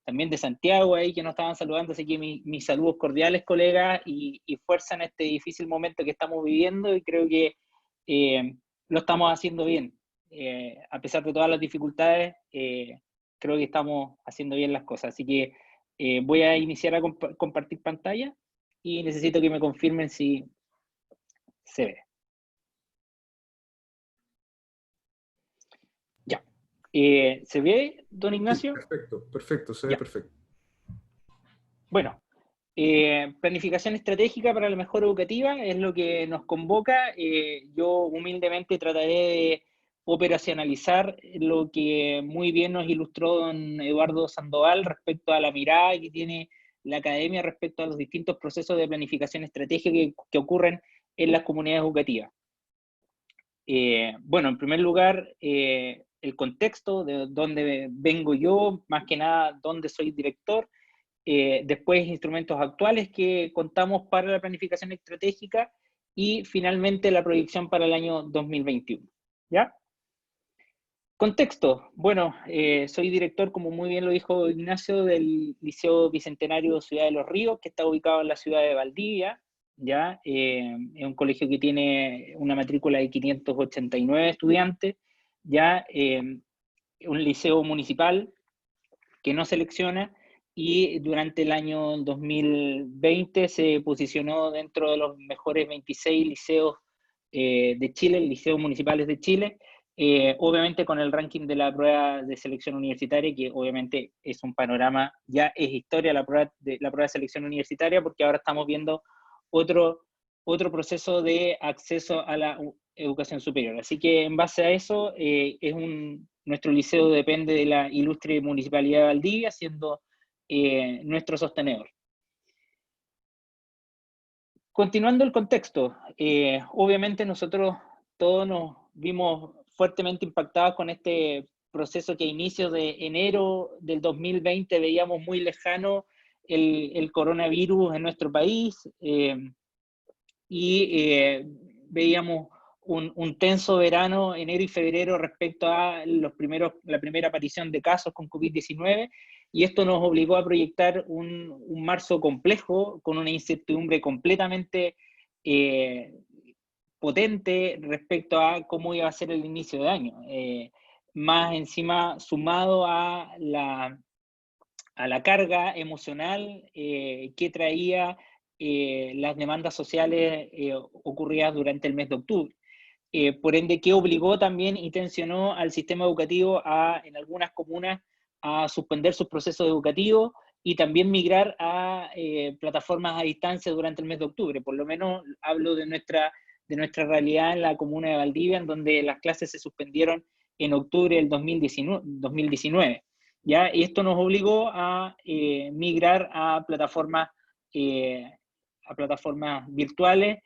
también de Santiago ahí que nos estaban saludando, así que mis saludos cordiales, colegas, y fuerza en este difícil momento que estamos viviendo, y creo que lo estamos haciendo bien. A pesar de todas las dificultades, creo que estamos haciendo bien las cosas. Así que voy a iniciar a compartir pantalla y necesito que me confirmen si se ve. Ya. ¿Se ve, don Ignacio? Sí, perfecto, perfecto, se ve perfecto. Bueno, planificación estratégica para la mejora educativa es lo que nos convoca. Yo humildemente trataré de operacionalizar lo que muy bien nos ilustró don Eduardo Sandoval respecto a la mirada que tiene la academia respecto a los distintos procesos de planificación estratégica que ocurren en las comunidades educativas. Bueno, en primer lugar, el contexto de dónde vengo yo, más que nada dónde soy director. Después instrumentos actuales que contamos para la planificación estratégica y finalmente la proyección para el año 2021. ¿Ya? Contexto. Bueno, soy director, como muy bien lo dijo Ignacio, del Liceo Bicentenario Ciudad de los Ríos, que está ubicado en la ciudad de Valdivia. ¿Ya? Es un colegio que tiene una matrícula de 589 estudiantes. ¿Ya? Un liceo municipal que no selecciona, y durante el año 2020 se posicionó dentro de los mejores 26 liceos de Chile, liceos municipales de Chile, obviamente con el ranking de la prueba de selección universitaria, que obviamente es un panorama, ya es historia la prueba de selección universitaria, porque ahora estamos viendo otro proceso de acceso a la educación superior. Así que en base a eso, nuestro liceo depende de la ilustre Municipalidad de Valdivia, siendo nuestro sostenedor. Continuando el contexto, obviamente nosotros todos nos vimos fuertemente impactados con este proceso que a inicios de enero del 2020 veíamos muy lejano el coronavirus en nuestro país, y veíamos un tenso verano, enero y febrero, respecto a la primera aparición de casos con COVID-19, y esto nos obligó a proyectar un marzo complejo, con una incertidumbre completamente potente respecto a cómo iba a ser el inicio de año. Más encima, sumado a la carga emocional que traía las demandas sociales ocurridas durante el mes de octubre. Por ende, que obligó también y tensionó al sistema educativo en algunas comunas a suspender sus procesos educativos y también migrar a plataformas a distancia durante el mes de octubre. Por lo menos hablo de nuestra realidad en la comuna de Valdivia, en donde las clases se suspendieron en octubre del 2019. ¿Ya? Y esto nos obligó a migrar a plataformas virtuales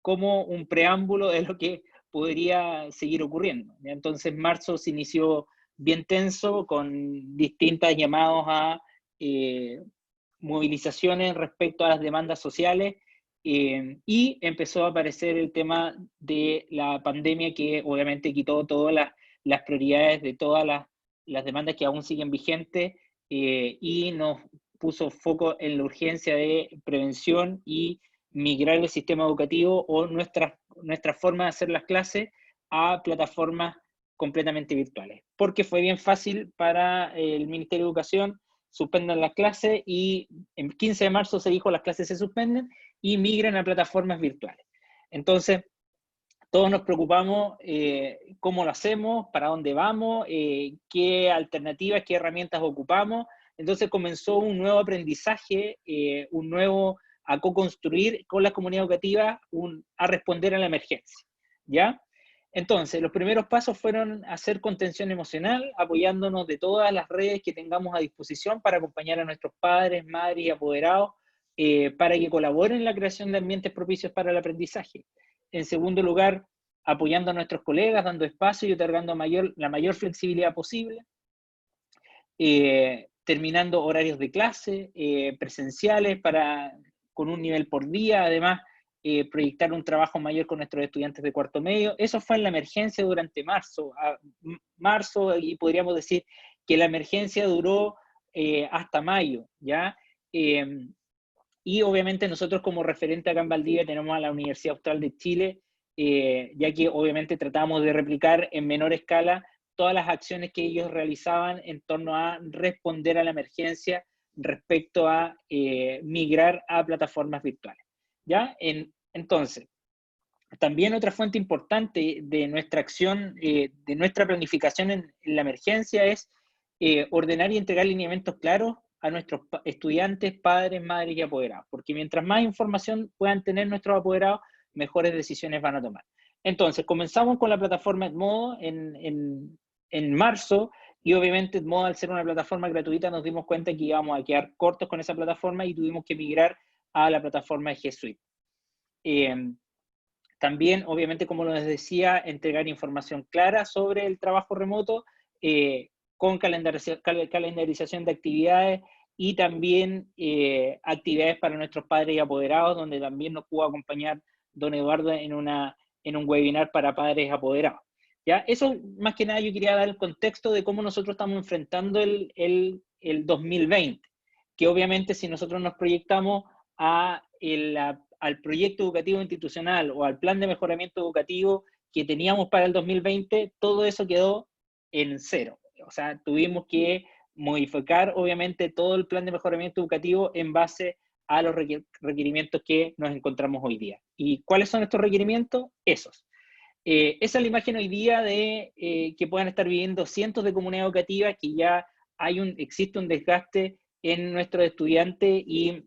como un preámbulo de lo que podría seguir ocurriendo. ¿Ya? Entonces marzo se inició bien tenso, con distintas llamados a movilizaciones respecto a las demandas sociales, y empezó a aparecer el tema de la pandemia, que obviamente quitó todas las prioridades de todas las demandas que aún siguen vigentes, y nos puso foco en la urgencia de prevención y migrar el sistema educativo o nuestra forma de hacer las clases a plataformas completamente virtuales. Porque fue bien fácil para el Ministerio de Educación: suspendan las clases, y el 15 de marzo se dijo las clases se suspenden y migran a plataformas virtuales. Entonces, todos nos preocupamos cómo lo hacemos, para dónde vamos, qué alternativas, qué herramientas ocupamos. Entonces comenzó un nuevo aprendizaje, a co-construir con las comunidades educativas, a responder a la emergencia, ¿ya? Entonces, los primeros pasos fueron hacer contención emocional, apoyándonos de todas las redes que tengamos a disposición para acompañar a nuestros padres, madres y apoderados, para que colaboren en la creación de ambientes propicios para el aprendizaje. En segundo lugar, apoyando a nuestros colegas, dando espacio y otorgando la mayor flexibilidad posible. terminando horarios de clase presenciales con un nivel por día, además proyectar un trabajo mayor con nuestros estudiantes de cuarto medio. Eso fue en la emergencia durante marzo, y podríamos decir que la emergencia duró hasta mayo, ¿ya? Y obviamente nosotros como referente acá en Valdivia tenemos a la Universidad Austral de Chile, ya que obviamente tratamos de replicar en menor escala todas las acciones que ellos realizaban en torno a responder a la emergencia respecto a migrar a plataformas virtuales. ¿Ya? Entonces, también otra fuente importante de nuestra acción, de nuestra planificación en la emergencia es ordenar y entregar lineamientos claros a nuestros estudiantes, padres, madres y apoderados, porque mientras más información puedan tener nuestros apoderados, mejores decisiones van a tomar. Entonces, comenzamos con la plataforma Edmodo en marzo, y obviamente Edmodo, al ser una plataforma gratuita, nos dimos cuenta que íbamos a quedar cortos con esa plataforma y tuvimos que migrar a la plataforma de G Suite. También, obviamente, como les decía, entregar información clara sobre el trabajo remoto, con calendarización de actividades y también actividades para nuestros padres y apoderados, donde también nos pudo acompañar don Eduardo en un webinar para padres apoderados. ¿Ya? Eso, más que nada, yo quería dar el contexto de cómo nosotros estamos enfrentando el 2020, que obviamente si nosotros nos proyectamos al proyecto educativo institucional o al plan de mejoramiento educativo que teníamos para el 2020, todo eso quedó en cero. O sea, tuvimos que modificar, obviamente, todo el plan de mejoramiento educativo en base a los requerimientos que nos encontramos hoy día. ¿Y cuáles son estos requerimientos? Esos. Esa es la imagen hoy día de que puedan estar viviendo cientos de comunidades educativas, que ya existe un desgaste en nuestros estudiantes y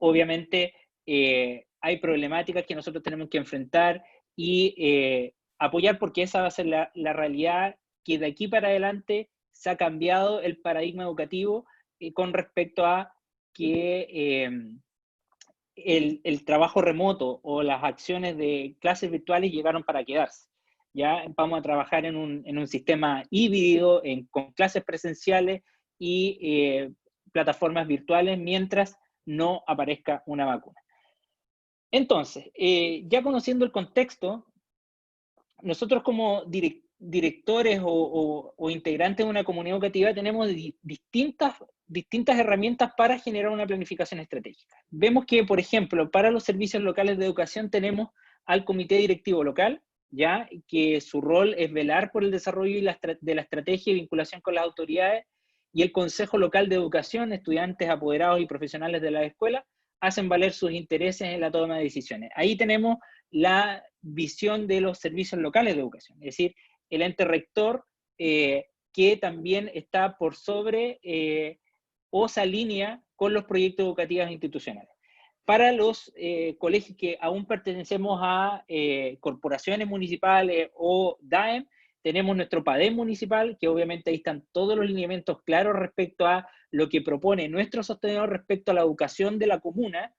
obviamente hay problemáticas que nosotros tenemos que enfrentar y apoyar, porque esa va a ser la realidad, que de aquí para adelante se ha cambiado el paradigma educativo con respecto a que el trabajo remoto o las acciones de clases virtuales llegaron para quedarse. Ya vamos a trabajar en un sistema híbrido, con clases presenciales y plataformas virtuales mientras no aparezca una vacuna. Entonces, ya conociendo el contexto, nosotros como directores o integrantes de una comunidad educativa tenemos distintas herramientas para generar una planificación estratégica. Vemos que, por ejemplo, para los servicios locales de educación tenemos al comité directivo local, ya que su rol es velar por el desarrollo de la estrategia y vinculación con las autoridades, y el Consejo Local de Educación, estudiantes, apoderados y profesionales de la escuela hacen valer sus intereses en la toma de decisiones. Ahí tenemos la visión de los servicios locales de educación, es decir, el ente rector que también está por sobre o se alinea con los proyectos educativos institucionales. Para los colegios que aún pertenecemos a corporaciones municipales o DAEM, tenemos nuestro PADEM municipal, que obviamente ahí están todos los lineamientos claros respecto a lo que propone nuestro sostenedor respecto a la educación de la comuna,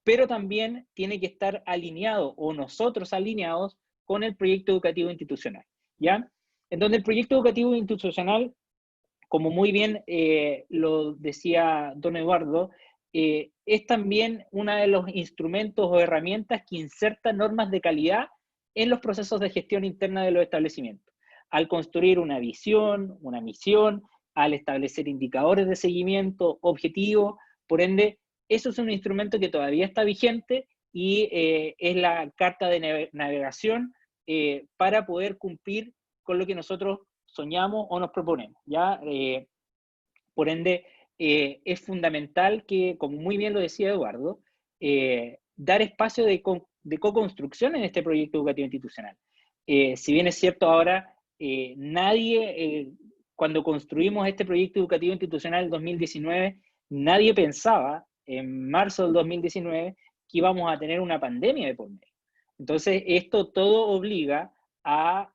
pero también tiene que estar alineado, o nosotros alineados, con el proyecto educativo institucional, ¿ya? En donde el proyecto educativo institucional, como muy bien lo decía don Eduardo, es también uno de los instrumentos o herramientas que inserta normas de calidad en los procesos de gestión interna de los establecimientos. Al construir una visión, una misión, al establecer indicadores de seguimiento, objetivos, por ende, eso es un instrumento que todavía está vigente y es la carta de navegación para poder cumplir con lo que nosotros soñamos o nos proponemos, ¿ya? Por ende, es fundamental que, como muy bien lo decía Eduardo, dar espacio de co-construcción en este proyecto educativo institucional. Si bien es cierto ahora, cuando construimos este proyecto educativo institucional en 2019, nadie pensaba en marzo del 2019 que íbamos a tener una pandemia de por medio. Entonces, esto todo obliga a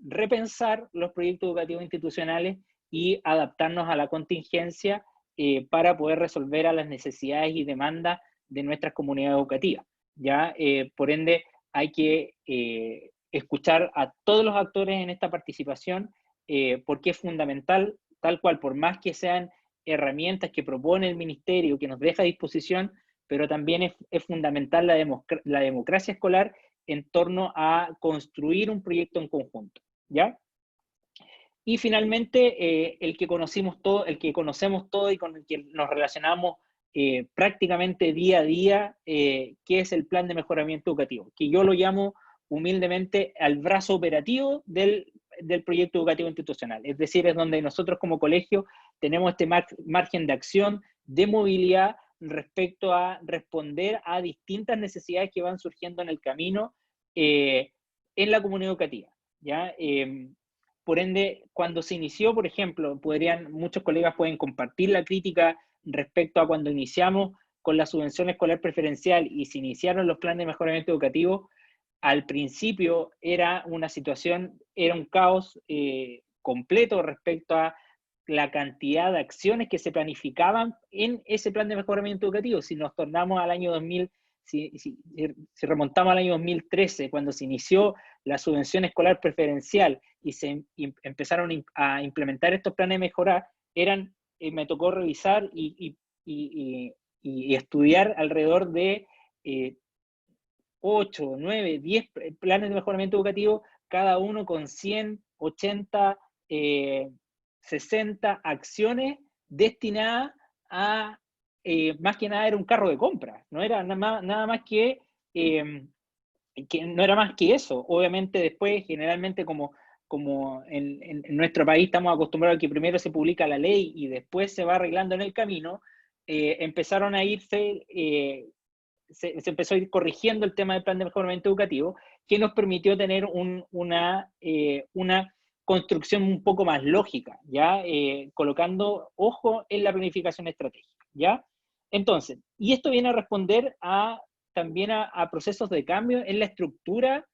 repensar los proyectos educativos institucionales y adaptarnos a la contingencia para poder resolver a las necesidades y demandas de nuestras comunidades educativas. ¿Ya? Por ende, hay que escuchar a todos los actores en esta participación porque es fundamental tal cual, por más que sean herramientas que propone el ministerio, que nos deja a disposición, pero también es fundamental la democracia escolar en torno a construir un proyecto en conjunto, ¿ya? Y finalmente, el que conocemos todo y con el que nos relacionamos prácticamente día a día, que es el plan de mejoramiento educativo, que yo lo llamo humildemente al brazo operativo del proyecto educativo institucional. Es decir, es donde nosotros como colegio tenemos este margen de acción, de movilidad, respecto a responder a distintas necesidades que van surgiendo en el camino en la comunidad educativa, ¿ya? Por ende, cuando se inició, por ejemplo, muchos colegas pueden compartir la crítica respecto a cuando iniciamos con la subvención escolar preferencial y se iniciaron los planes de mejoramiento educativo. Al principio era una situación, era un caos completo respecto a la cantidad de acciones que se planificaban en ese plan de mejoramiento educativo. Si nos tornamos al año 2000, si remontamos al año 2013, cuando se inició la subvención escolar preferencial y se empezaron a implementar estos planes de mejora, me tocó revisar y estudiar alrededor de 8, 9, 10 planes de mejoramiento educativo, cada uno con 100, 80, 60 acciones destinadas a, más que nada era un carro de compra, no era nada más que no era más que eso. Obviamente después, generalmente como en nuestro país estamos acostumbrados a que primero se publica la ley y después se va arreglando en el camino, empezaron a irse... se empezó a ir corrigiendo el tema del plan de mejoramiento educativo, que nos permitió tener una construcción un poco más lógica, ¿ya? Colocando ojo en la planificación estratégica, ¿ya? Entonces, y esto viene a responder también a procesos de cambio en la estructura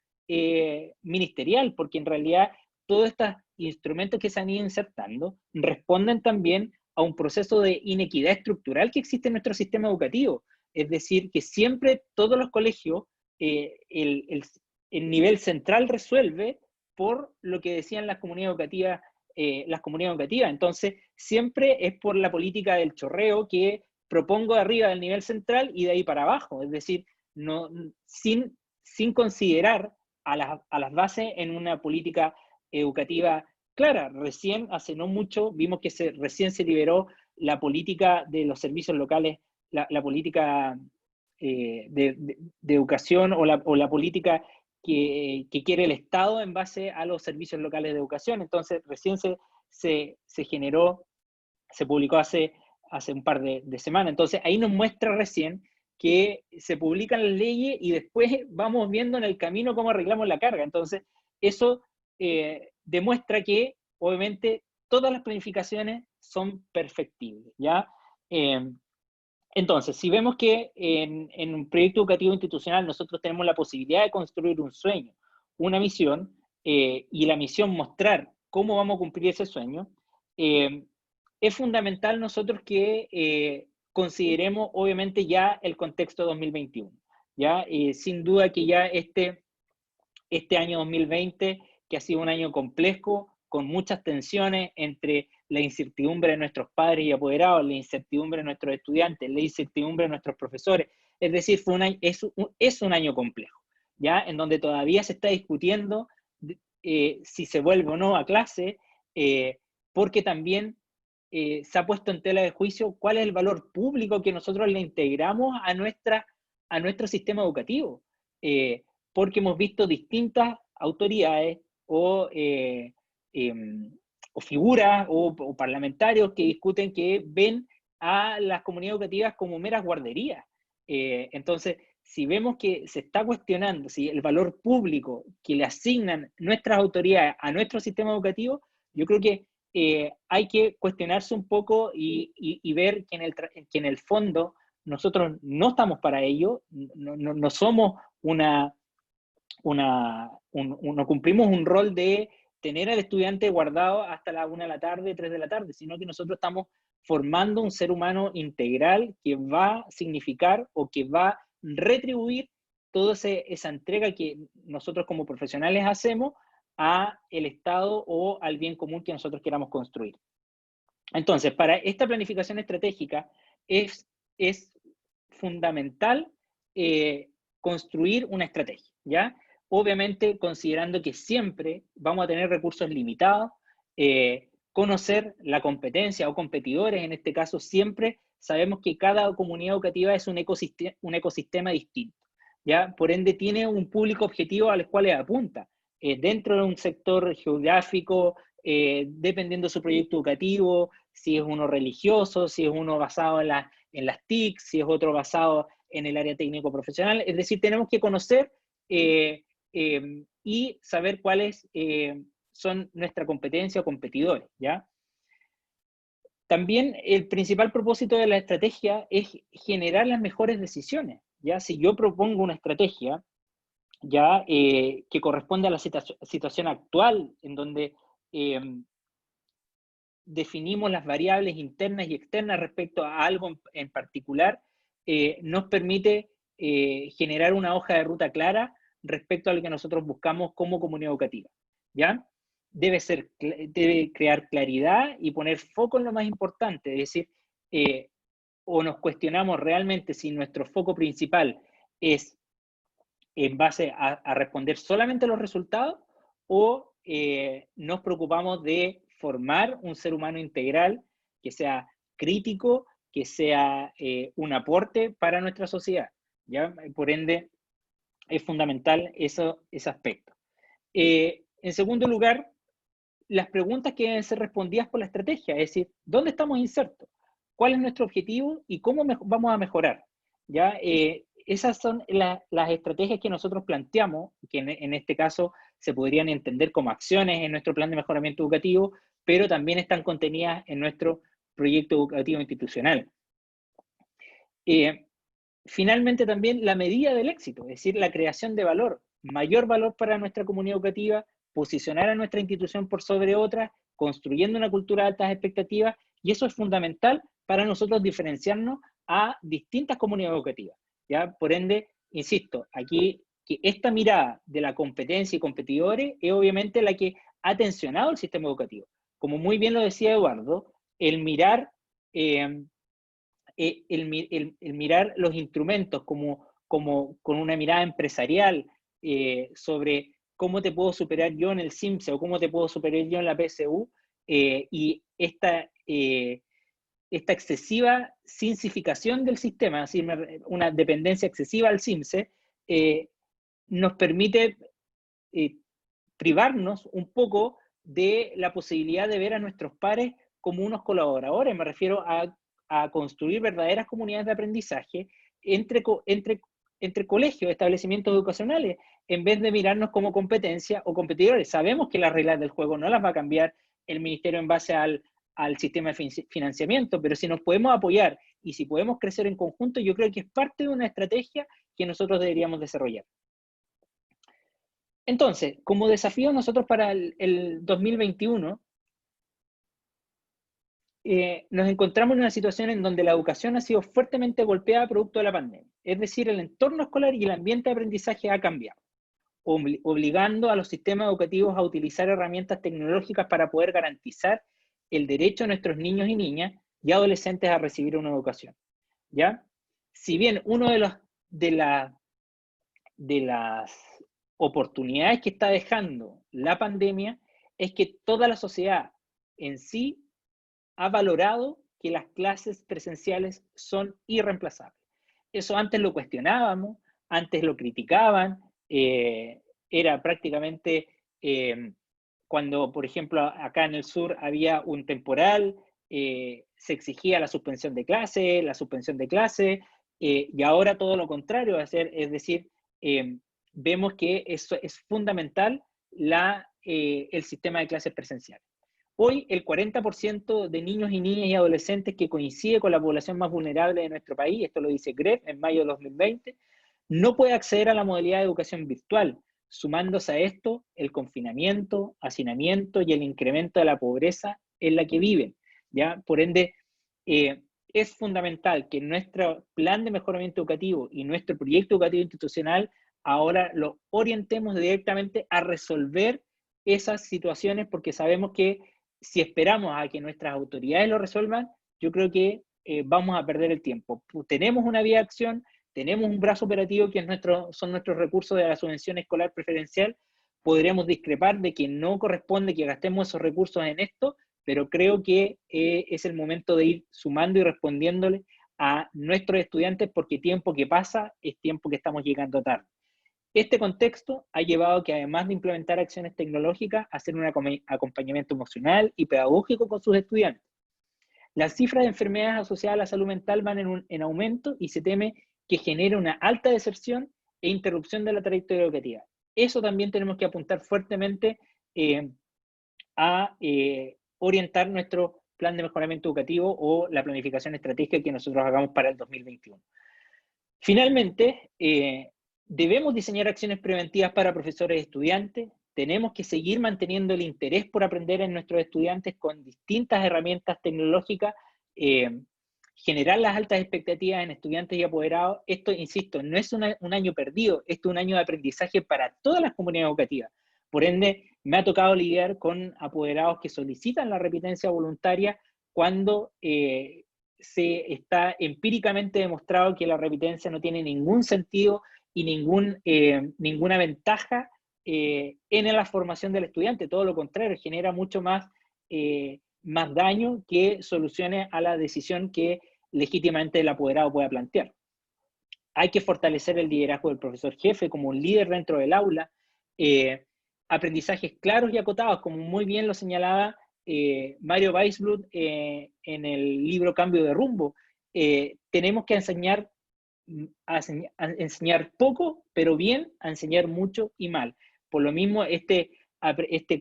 ministerial, porque en realidad todos estos instrumentos que se han ido insertando responden también a un proceso de inequidad estructural que existe en nuestro sistema educativo. Es decir, que siempre todos los colegios, el nivel central resuelve por lo que decían las comunidades educativas. Entonces, siempre es por la política del chorreo que propongo de arriba del nivel central y de ahí para abajo. Es decir, sin considerar a las bases en una política educativa clara. Recién, hace no mucho, vimos que recién se liberó la política de los servicios locales, la política de educación o la política que quiere el Estado en base a los servicios locales de educación. Entonces, recién se generó, se publicó hace un par de semanas. Entonces, ahí nos muestra recién que se publican las leyes y después vamos viendo en el camino cómo arreglamos la carga. Entonces, eso demuestra que, obviamente, todas las planificaciones son perfectibles, ¿ya? Entonces, si vemos que en un proyecto educativo institucional nosotros tenemos la posibilidad de construir un sueño, una misión, y la misión mostrar cómo vamos a cumplir ese sueño, es fundamental nosotros que consideremos obviamente ya el contexto 2021. ¿Ya? Sin duda que ya este año 2020, que ha sido un año complejo, con muchas tensiones entre la incertidumbre de nuestros padres y apoderados, la incertidumbre de nuestros estudiantes, la incertidumbre de nuestros profesores. Es decir, es un año complejo, ¿ya? En donde todavía se está discutiendo si se vuelve o no a clase, porque también se ha puesto en tela de juicio cuál es el valor público que nosotros le integramos a nuestro sistema educativo, porque hemos visto distintas autoridades o figuras o parlamentarios que discuten, que ven a las comunidades educativas como meras guarderías. Entonces, si vemos que se está cuestionando si el valor público que le asignan nuestras autoridades a nuestro sistema educativo, yo creo que hay que cuestionarse un poco y ver que en el fondo nosotros no estamos para ello, no somos no cumplimos un rol de tener al estudiante guardado hasta la 1 de la tarde, 3 de la tarde, sino que nosotros estamos formando un ser humano integral que va a significar o que va a retribuir toda esa entrega que nosotros como profesionales hacemos a el Estado o al bien común que nosotros queramos construir. Entonces, para esta planificación estratégica es fundamental construir una estrategia, ¿ya? Obviamente, considerando que siempre vamos a tener recursos limitados, conocer la competencia o competidores, en este caso siempre sabemos que cada comunidad educativa es un ecosistema distinto, ¿ya? Por ende, tiene un público objetivo al cual apunta, dentro de un sector geográfico, dependiendo de su proyecto educativo, si es uno religioso, si es uno basado en las TIC, si es otro basado en el área técnico profesional. Es decir, tenemos que conocer y saber cuáles son nuestra competencia o competidores, ¿ya? También el principal propósito de la estrategia es generar las mejores decisiones, ¿ya? Si yo propongo una estrategia, ¿ya? Que corresponde a la situación actual, en donde definimos las variables internas y externas respecto a algo en particular, nos permite generar una hoja de ruta clara respecto a lo que nosotros buscamos como comunidad educativa, ¿ya? Debe crear claridad y poner foco en lo más importante, es decir, o nos cuestionamos realmente si nuestro foco principal es en base a responder solamente a los resultados, o nos preocupamos de formar un ser humano integral que sea crítico, que sea un aporte para nuestra sociedad, ¿ya? Por ende, es fundamental ese aspecto. En segundo lugar, las preguntas que deben ser respondidas por la estrategia, es decir, ¿dónde estamos insertos? ¿Cuál es nuestro objetivo y cómo vamos a mejorar? ¿Ya? Esas son las estrategias que nosotros planteamos, que en este caso se podrían entender como acciones en nuestro plan de mejoramiento educativo, pero también están contenidas en nuestro proyecto educativo institucional. Finalmente también la medida del éxito, es decir, la creación de valor, mayor valor para nuestra comunidad educativa, posicionar a nuestra institución por sobre otras, construyendo una cultura de altas expectativas, y eso es fundamental para nosotros diferenciarnos a distintas comunidades educativas, ¿ya? Por ende, insisto, aquí que esta mirada de la competencia y competidores es obviamente la que ha tensionado el sistema educativo. Como muy bien lo decía Eduardo, el mirar mirar los instrumentos como con una mirada empresarial sobre cómo te puedo superar yo en el CIMSE o cómo te puedo superar yo en la PSU, y esta excesiva simplificación del sistema, es decir, una dependencia excesiva al CIMSE, nos permite privarnos un poco de la posibilidad de ver a nuestros pares como unos colaboradores. Me refiero a construir verdaderas comunidades de aprendizaje entre colegios, establecimientos educacionales, en vez de mirarnos como competencia o competidores. Sabemos que las reglas del juego no las va a cambiar el ministerio en base al sistema de financiamiento, pero si nos podemos apoyar y si podemos crecer en conjunto, yo creo que es parte de una estrategia que nosotros deberíamos desarrollar. Entonces, como desafío nosotros para el 2021, nos encontramos en una situación en donde la educación ha sido fuertemente golpeada producto de la pandemia. Es decir, el entorno escolar y el ambiente de aprendizaje ha cambiado, obligando a los sistemas educativos a utilizar herramientas tecnológicas para poder garantizar el derecho de nuestros niños y niñas y adolescentes a recibir una educación, ¿ya? Si bien uno de las oportunidades que está dejando la pandemia es que toda la sociedad en sí ha valorado que las clases presenciales son irreemplazables. Eso antes lo cuestionábamos, antes lo criticaban, era prácticamente cuando, por ejemplo, acá en el sur había un temporal, se exigía la suspensión de clase, y ahora todo lo contrario, es decir, vemos que eso es fundamental el sistema de clases presenciales. Hoy el 40% de niños y niñas y adolescentes que coincide con la población más vulnerable de nuestro país, esto lo dice GREF en mayo de 2020, no puede acceder a la modalidad de educación virtual, sumándose a esto el confinamiento, hacinamiento y el incremento de la pobreza en la que viven, ¿ya? Por ende, es fundamental que nuestro plan de mejoramiento educativo y nuestro proyecto educativo institucional ahora lo orientemos directamente a resolver esas situaciones, porque sabemos que si esperamos a que nuestras autoridades lo resuelvan, yo creo que vamos a perder el tiempo. Tenemos una vía de acción, tenemos un brazo operativo que son nuestros recursos de la subvención escolar preferencial. Podríamos discrepar de que no corresponde que gastemos esos recursos en esto, pero creo que es el momento de ir sumando y respondiéndole a nuestros estudiantes, porque tiempo que pasa es tiempo que estamos llegando tarde. Este contexto ha llevado que, además de implementar acciones tecnológicas, hacer un acompañamiento emocional y pedagógico con sus estudiantes. Las cifras de enfermedades asociadas a la salud mental van en aumento y se teme que genere una alta deserción e interrupción de la trayectoria educativa. Eso también tenemos que apuntar fuertemente a orientar nuestro plan de mejoramiento educativo o la planificación estratégica que nosotros hagamos para el 2021. Finalmente, debemos diseñar acciones preventivas para profesores y estudiantes. Tenemos que seguir manteniendo el interés por aprender en nuestros estudiantes con distintas herramientas tecnológicas, generar las altas expectativas en estudiantes y apoderados. Esto, insisto, no es un año perdido, esto es un año de aprendizaje para todas las comunidades educativas. Por ende, me ha tocado lidiar con apoderados que solicitan la repitencia voluntaria cuando se está empíricamente demostrado que la repitencia no tiene ningún sentido y ninguna ventaja en la formación del estudiante. Todo lo contrario, genera mucho más daño que soluciones a la decisión que legítimamente el apoderado pueda plantear. Hay que fortalecer el liderazgo del profesor jefe como un líder dentro del aula, aprendizajes claros y acotados, como muy bien lo señalaba Mario Weisblut en el libro Cambio de Rumbo. Tenemos que enseñar poco, pero bien, a enseñar mucho y mal. Por lo mismo, este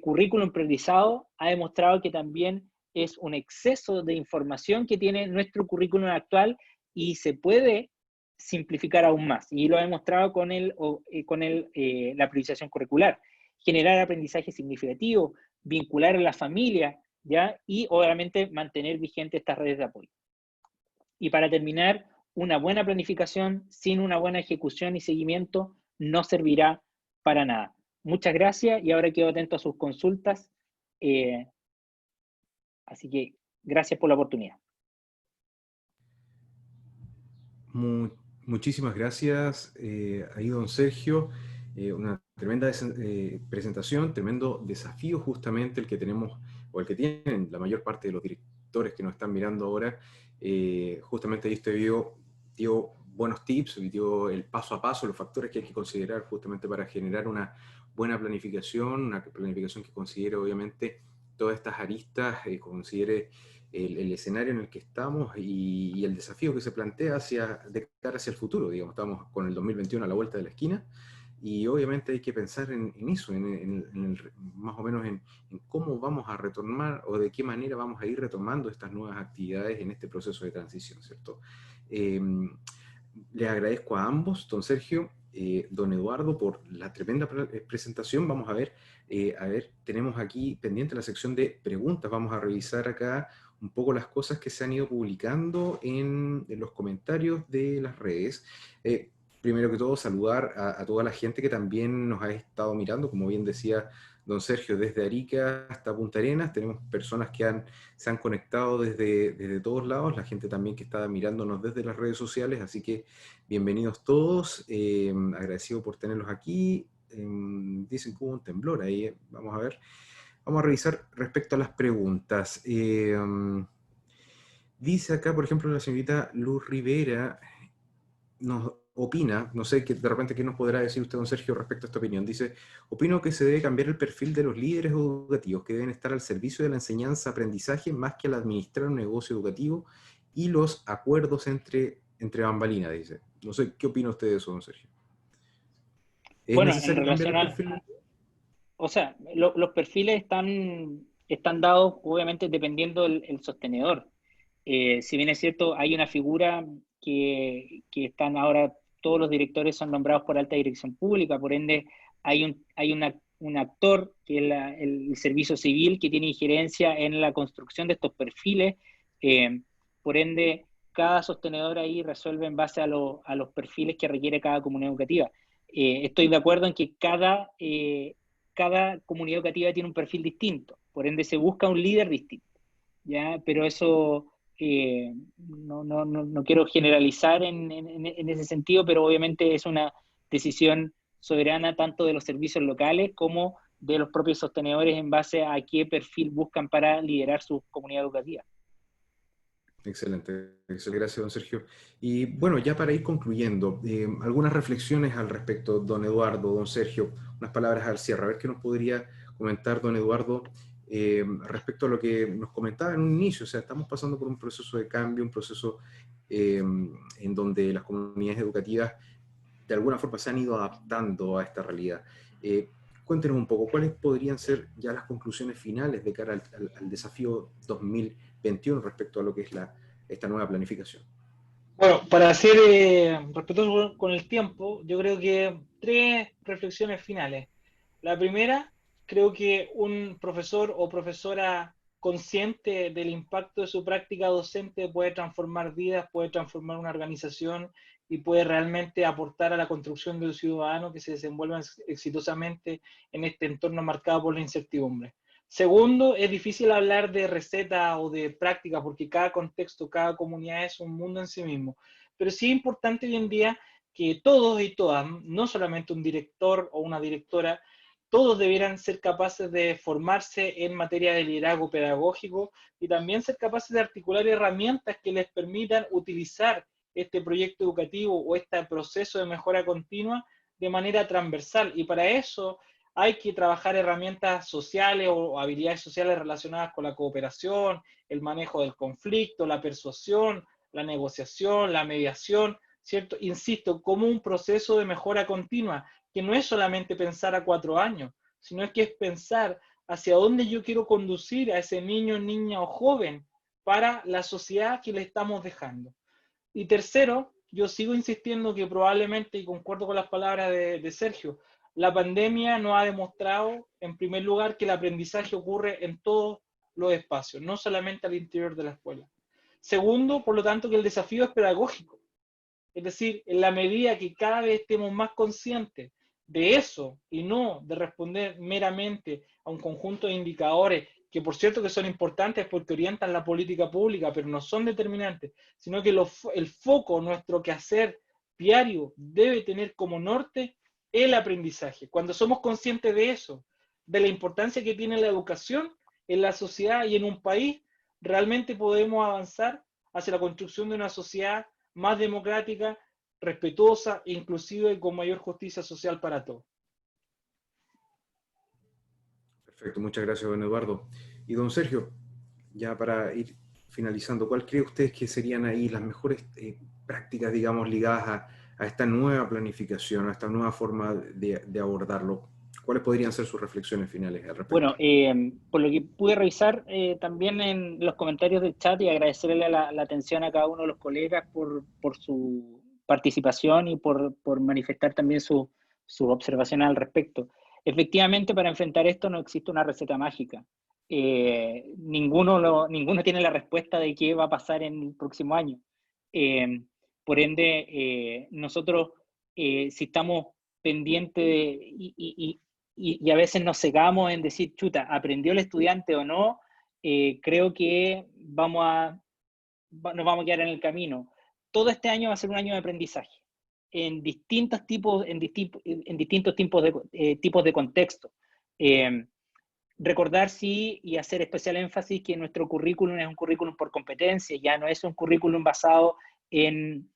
currículum priorizado ha demostrado que también es un exceso de información que tiene nuestro currículum actual y se puede simplificar aún más. Y lo ha demostrado con la priorización curricular. Generar aprendizaje significativo, vincular a la familia, ¿ya? Y obviamente mantener vigentes estas redes de apoyo. Y para terminar, una buena planificación sin una buena ejecución y seguimiento no servirá para nada. Muchas gracias y ahora quedo atento a sus consultas. Así que gracias por la oportunidad. Muchísimas gracias ahí, don Sergio. Una tremenda presentación, tremendo desafío justamente el que tenemos, o el que tienen la mayor parte de los directores que nos están mirando ahora. Justamente ahí usted dio buenos tips, dio el paso a paso, los factores que hay que considerar justamente para generar una buena planificación, una planificación que considere obviamente todas estas aristas, considere el escenario en el que estamos y el desafío que se plantea de cara hacia el futuro. Digamos, estamos con el 2021 a la vuelta de la esquina y obviamente hay que pensar en eso, más o menos en cómo vamos a retomar o de qué manera vamos a ir retomando estas nuevas actividades en este proceso de transición, ¿cierto? Les agradezco a ambos, don Sergio, don Eduardo, por la tremenda presentación. Vamos a ver, tenemos aquí pendiente la sección de preguntas. Vamos a revisar acá un poco las cosas que se han ido publicando en los comentarios de las redes. Primero que todo, saludar a toda la gente que también nos ha estado mirando, como bien decía don Sergio, desde Arica hasta Punta Arenas. Tenemos personas que se han conectado desde todos lados, la gente también que está mirándonos desde las redes sociales, así que bienvenidos todos, agradecido por tenerlos aquí. Dicen que hubo un temblor ahí, vamos a ver. Vamos a revisar respecto a las preguntas. Dice acá, por ejemplo, la señorita Luz Rivera, nos opina, no sé, de repente qué nos podrá decir usted, don Sergio, respecto a esta opinión. Dice, opino que se debe cambiar el perfil de los líderes educativos, que deben estar al servicio de la enseñanza-aprendizaje más que al administrar un negocio educativo y los acuerdos entre bambalinas, dice. No sé, ¿qué opina usted de eso, don Sergio? ¿Es necesario cambiar el perfil? O sea, los perfiles están dados, obviamente, dependiendo del sostenedor. Si bien es cierto, hay una figura que están ahora, todos los directores son nombrados por alta dirección pública, por ende hay un actor, que es el servicio civil, que tiene injerencia en la construcción de estos perfiles. Por ende, cada sostenedor ahí resuelve en base a los perfiles que requiere cada comunidad educativa. Estoy de acuerdo en que cada comunidad educativa tiene un perfil distinto. por ende se busca un líder distinto, ¿ya? Pero eso no quiero generalizar en ese sentido, pero obviamente es una decisión soberana tanto de los servicios locales como de los propios sostenedores en base a qué perfil buscan para liderar su comunidad educativa. Excelente, excelente, gracias, don Sergio. Y bueno, ya para ir concluyendo, algunas reflexiones al respecto, don Eduardo, don Sergio, unas palabras al cierre. A ver qué nos podría comentar don Eduardo respecto a lo que nos comentaba en un inicio. O sea, estamos pasando por un proceso de cambio, un proceso en donde las comunidades educativas de alguna forma se han ido adaptando a esta realidad. Cuéntenos un poco, ¿cuáles podrían ser ya las conclusiones finales de cara al desafío 2021 respecto a lo que es esta nueva planificación? Bueno, para ser respetuoso con el tiempo, yo creo que 3 reflexiones finales. La primera, creo que un profesor o profesora consciente del impacto de su práctica docente puede transformar vidas, puede transformar una organización y puede realmente aportar a la construcción de un ciudadano que se desenvuelva exitosamente en este entorno marcado por la incertidumbre. Segundo, es difícil hablar de receta o de práctica porque cada contexto, cada comunidad es un mundo en sí mismo. Pero sí es importante hoy en día que todos y todas, no solamente un director o una directora, todos debieran ser capaces de formarse en materia de liderazgo pedagógico y también ser capaces de articular herramientas que les permitan utilizar este proyecto educativo o este proceso de mejora continua de manera transversal. Y para eso hay que trabajar herramientas sociales o habilidades sociales relacionadas con la cooperación, el manejo del conflicto, la persuasión, la negociación, la mediación, ¿cierto? Insisto, como un proceso de mejora continua, que no es solamente pensar a 4 años, sino que es pensar hacia dónde yo quiero conducir a ese niño, niña o joven para la sociedad que le estamos dejando. Y tercero, yo sigo insistiendo que probablemente, y concuerdo con las palabras de Sergio, la pandemia nos ha demostrado, en primer lugar, que el aprendizaje ocurre en todos los espacios, no solamente al interior de la escuela. Segundo, por lo tanto, que el desafío es pedagógico. Es decir, en la medida que cada vez estemos más conscientes de eso y no de responder meramente a un conjunto de indicadores que por cierto que son importantes porque orientan la política pública, pero no son determinantes, sino que el foco, nuestro quehacer diario debe tener como norte el aprendizaje. Cuando somos conscientes de eso, de la importancia que tiene la educación en la sociedad y en un país, realmente podemos avanzar hacia la construcción de una sociedad más democrática, respetuosa, inclusiva y con mayor justicia social para todos. Perfecto, muchas gracias, don Eduardo. Y don Sergio, ya para ir finalizando, ¿cuál cree usted que serían ahí las mejores prácticas, digamos, ligadas a esta nueva planificación, a esta nueva forma de abordarlo? ¿Cuáles podrían ser sus reflexiones finales al respecto? Bueno, por lo que pude revisar también en los comentarios del chat y agradecerle la atención a cada uno de los colegas por su participación y por manifestar también sus observaciones al respecto. Efectivamente, para enfrentar esto no existe una receta mágica. Ninguno tiene la respuesta de qué va a pasar en el próximo año. Por ende, nosotros, si estamos pendientes y a veces nos cegamos en decir, chuta, ¿aprendió el estudiante o no? Creo que nos vamos a quedar en el camino. Todo este año va a ser un año de aprendizaje en distintos tipos, distintos tipos de contexto. Recordar, sí, y hacer especial énfasis que nuestro currículum es un currículum por competencia, ya no es un currículum basado en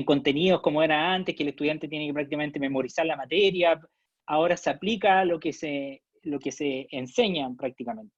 contenidos como era antes, que el estudiante tiene que prácticamente memorizar la materia. Ahora se aplica lo que se enseña prácticamente.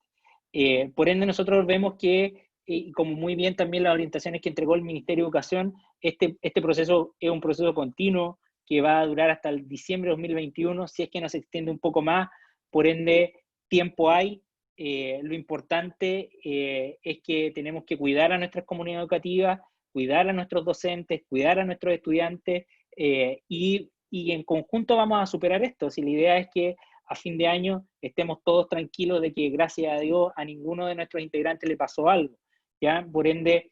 Por ende, nosotros vemos que, como muy bien también las orientaciones que entregó el Ministerio de Educación, este proceso es un proceso continuo que va a durar hasta el diciembre de 2021, si es que no se extiende un poco más. Por ende, tiempo hay. Lo importante es que tenemos que cuidar a nuestras comunidades educativas, cuidar a nuestros docentes, cuidar a nuestros estudiantes y en conjunto vamos a superar esto. Si la idea es que a fin de año estemos todos tranquilos de que gracias a Dios a ninguno de nuestros integrantes le pasó algo, ¿ya? Por ende,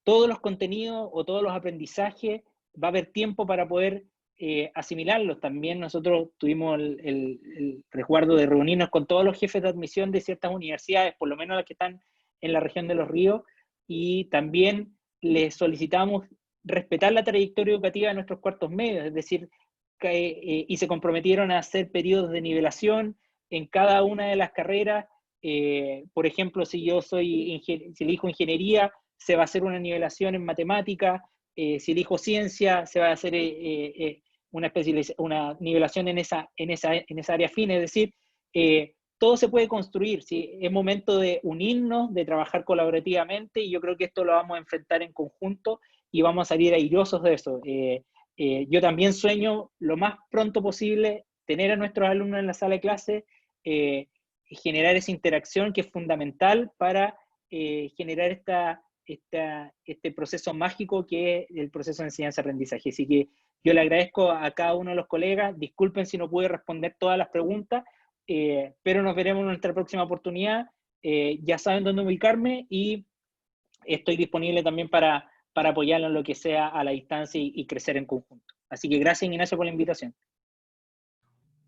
todos los contenidos o todos los aprendizajes va a haber tiempo para poder asimilarlos. También nosotros tuvimos el resguardo de reunirnos con todos los jefes de admisión de ciertas universidades, por lo menos las que están en la región de Los Ríos, y también les solicitamos respetar la trayectoria educativa de nuestros cuartos medios, es decir, y se comprometieron a hacer periodos de nivelación en cada una de las carreras. Por ejemplo, si yo si elijo ingeniería, se va a hacer una nivelación en matemática. Si elijo ciencia, se va a hacer una nivelación en esa área fina. Es decir, todo se puede construir, ¿sí? Es momento de unirnos, de trabajar colaborativamente, y yo creo que esto lo vamos a enfrentar en conjunto y vamos a salir airosos de eso. Yo también sueño lo más pronto posible tener a nuestros alumnos en la sala de clase, generar esa interacción que es fundamental para generar este proceso mágico que es el proceso de enseñanza-aprendizaje. Así que yo le agradezco a cada uno de los colegas, disculpen si no pude responder todas las preguntas, pero nos veremos en nuestra próxima oportunidad. Ya saben dónde ubicarme y estoy disponible también para apoyarlo en lo que sea a la distancia y crecer en conjunto. Así que gracias, Ignacio, por la invitación.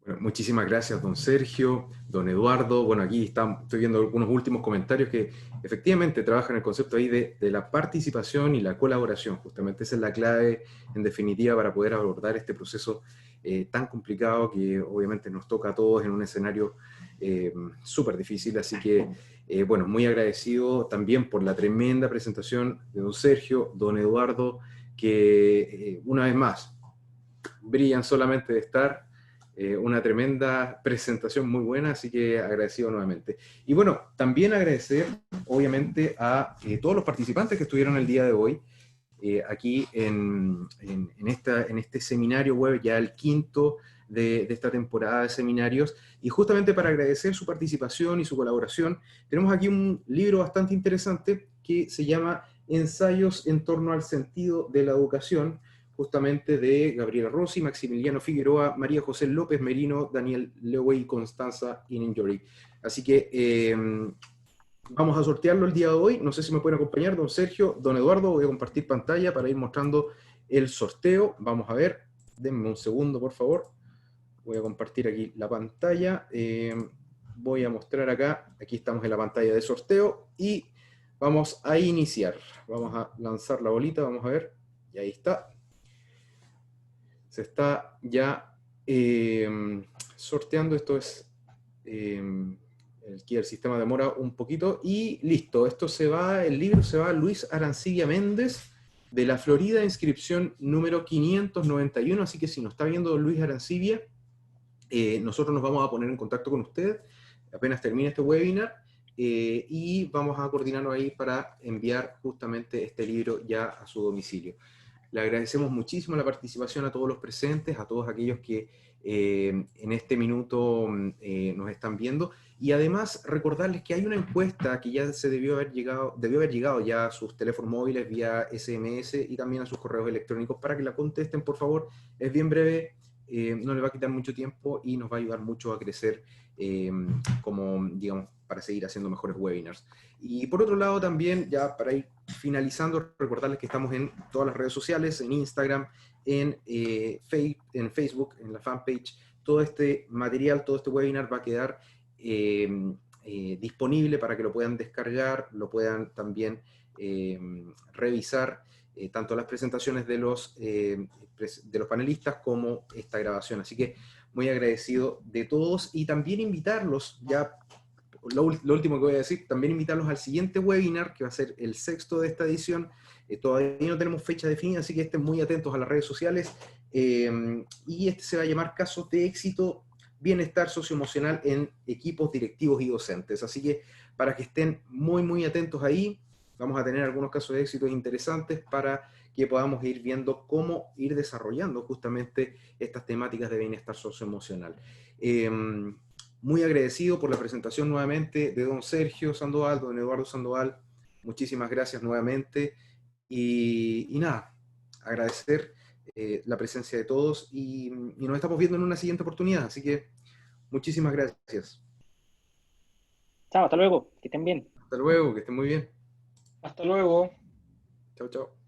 Bueno, muchísimas gracias, don Sergio, don Eduardo. Bueno, aquí estoy viendo algunos últimos comentarios que efectivamente trabajan el concepto ahí de la participación y la colaboración. Justamente esa es la clave, en definitiva, para poder abordar este proceso tan complicado que obviamente nos toca a todos en un escenario súper difícil. Así que, bueno, muy agradecido también por la tremenda presentación de don Sergio, don Eduardo, que una vez más brillan solamente de estar. Una tremenda presentación muy buena, así que agradecido nuevamente. Y bueno, también agradecer obviamente a todos los participantes que estuvieron el día de hoy aquí en este seminario web, ya el quinto de esta temporada de seminarios, y justamente para agradecer su participación y su colaboración, tenemos aquí un libro bastante interesante que se llama Ensayos en torno al sentido de la educación, justamente de Gabriela Rossi, Maximiliano Figueroa, María José López Merino, Daniel Lewey y Constanza Ininjori. Así que vamos a sortearlo el día de hoy. No sé si me pueden acompañar, don Sergio, don Eduardo. Voy a compartir pantalla para ir mostrando el sorteo. Vamos a ver, denme un segundo, por favor. Voy a compartir aquí la pantalla. Voy a mostrar acá. Aquí estamos en la pantalla de sorteo y vamos a iniciar. Vamos a lanzar la bolita, vamos a ver. Y ahí está. Se está ya sorteando. Esto es el sistema demora un poquito y listo, esto se va, el libro se va a Luis Arancibia Méndez de la Florida, inscripción número 591, así que si nos está viendo Luis Arancibia, nosotros nos vamos a poner en contacto con usted apenas termine este webinar y vamos a coordinarnos ahí para enviar justamente este libro ya a su domicilio. Le agradecemos muchísimo la participación a todos los presentes, a todos aquellos que en este minuto nos están viendo. Y además recordarles que hay una encuesta que ya debió haber llegado ya a sus teléfonos móviles vía SMS y también a sus correos electrónicos para que la contesten, por favor. Es bien breve, no le va a quitar mucho tiempo y nos va a ayudar mucho a crecer como, digamos, para seguir haciendo mejores webinars. Y por otro lado también, ya para ir finalizando, recordarles que estamos en todas las redes sociales, en Instagram, en Facebook, en la fanpage. Todo este material, todo este webinar va a quedar disponible para que lo puedan descargar, lo puedan también revisar, tanto las presentaciones de los panelistas como esta grabación. Así que muy agradecido de todos y también invitarlos, ya lo último que voy a decir, también invitarlos al siguiente webinar, que va a ser el 6º de esta edición. Todavía no tenemos fecha definida, así que estén muy atentos a las redes sociales. Y este se va a llamar Casos de Éxito, Bienestar Socioemocional en Equipos Directivos y Docentes. Así que para que estén muy, muy atentos ahí, vamos a tener algunos casos de éxito interesantes para que podamos ir viendo cómo ir desarrollando justamente estas temáticas de bienestar socioemocional. Muy agradecido por la presentación nuevamente de don Sergio Sandoval, don Eduardo Sandoval. Muchísimas gracias nuevamente. Y nada, agradecer la presencia de todos y nos estamos viendo en una siguiente oportunidad. Así que muchísimas gracias. Chao, hasta luego, que estén bien. Hasta luego, que estén muy bien. Hasta luego. Chao, chao.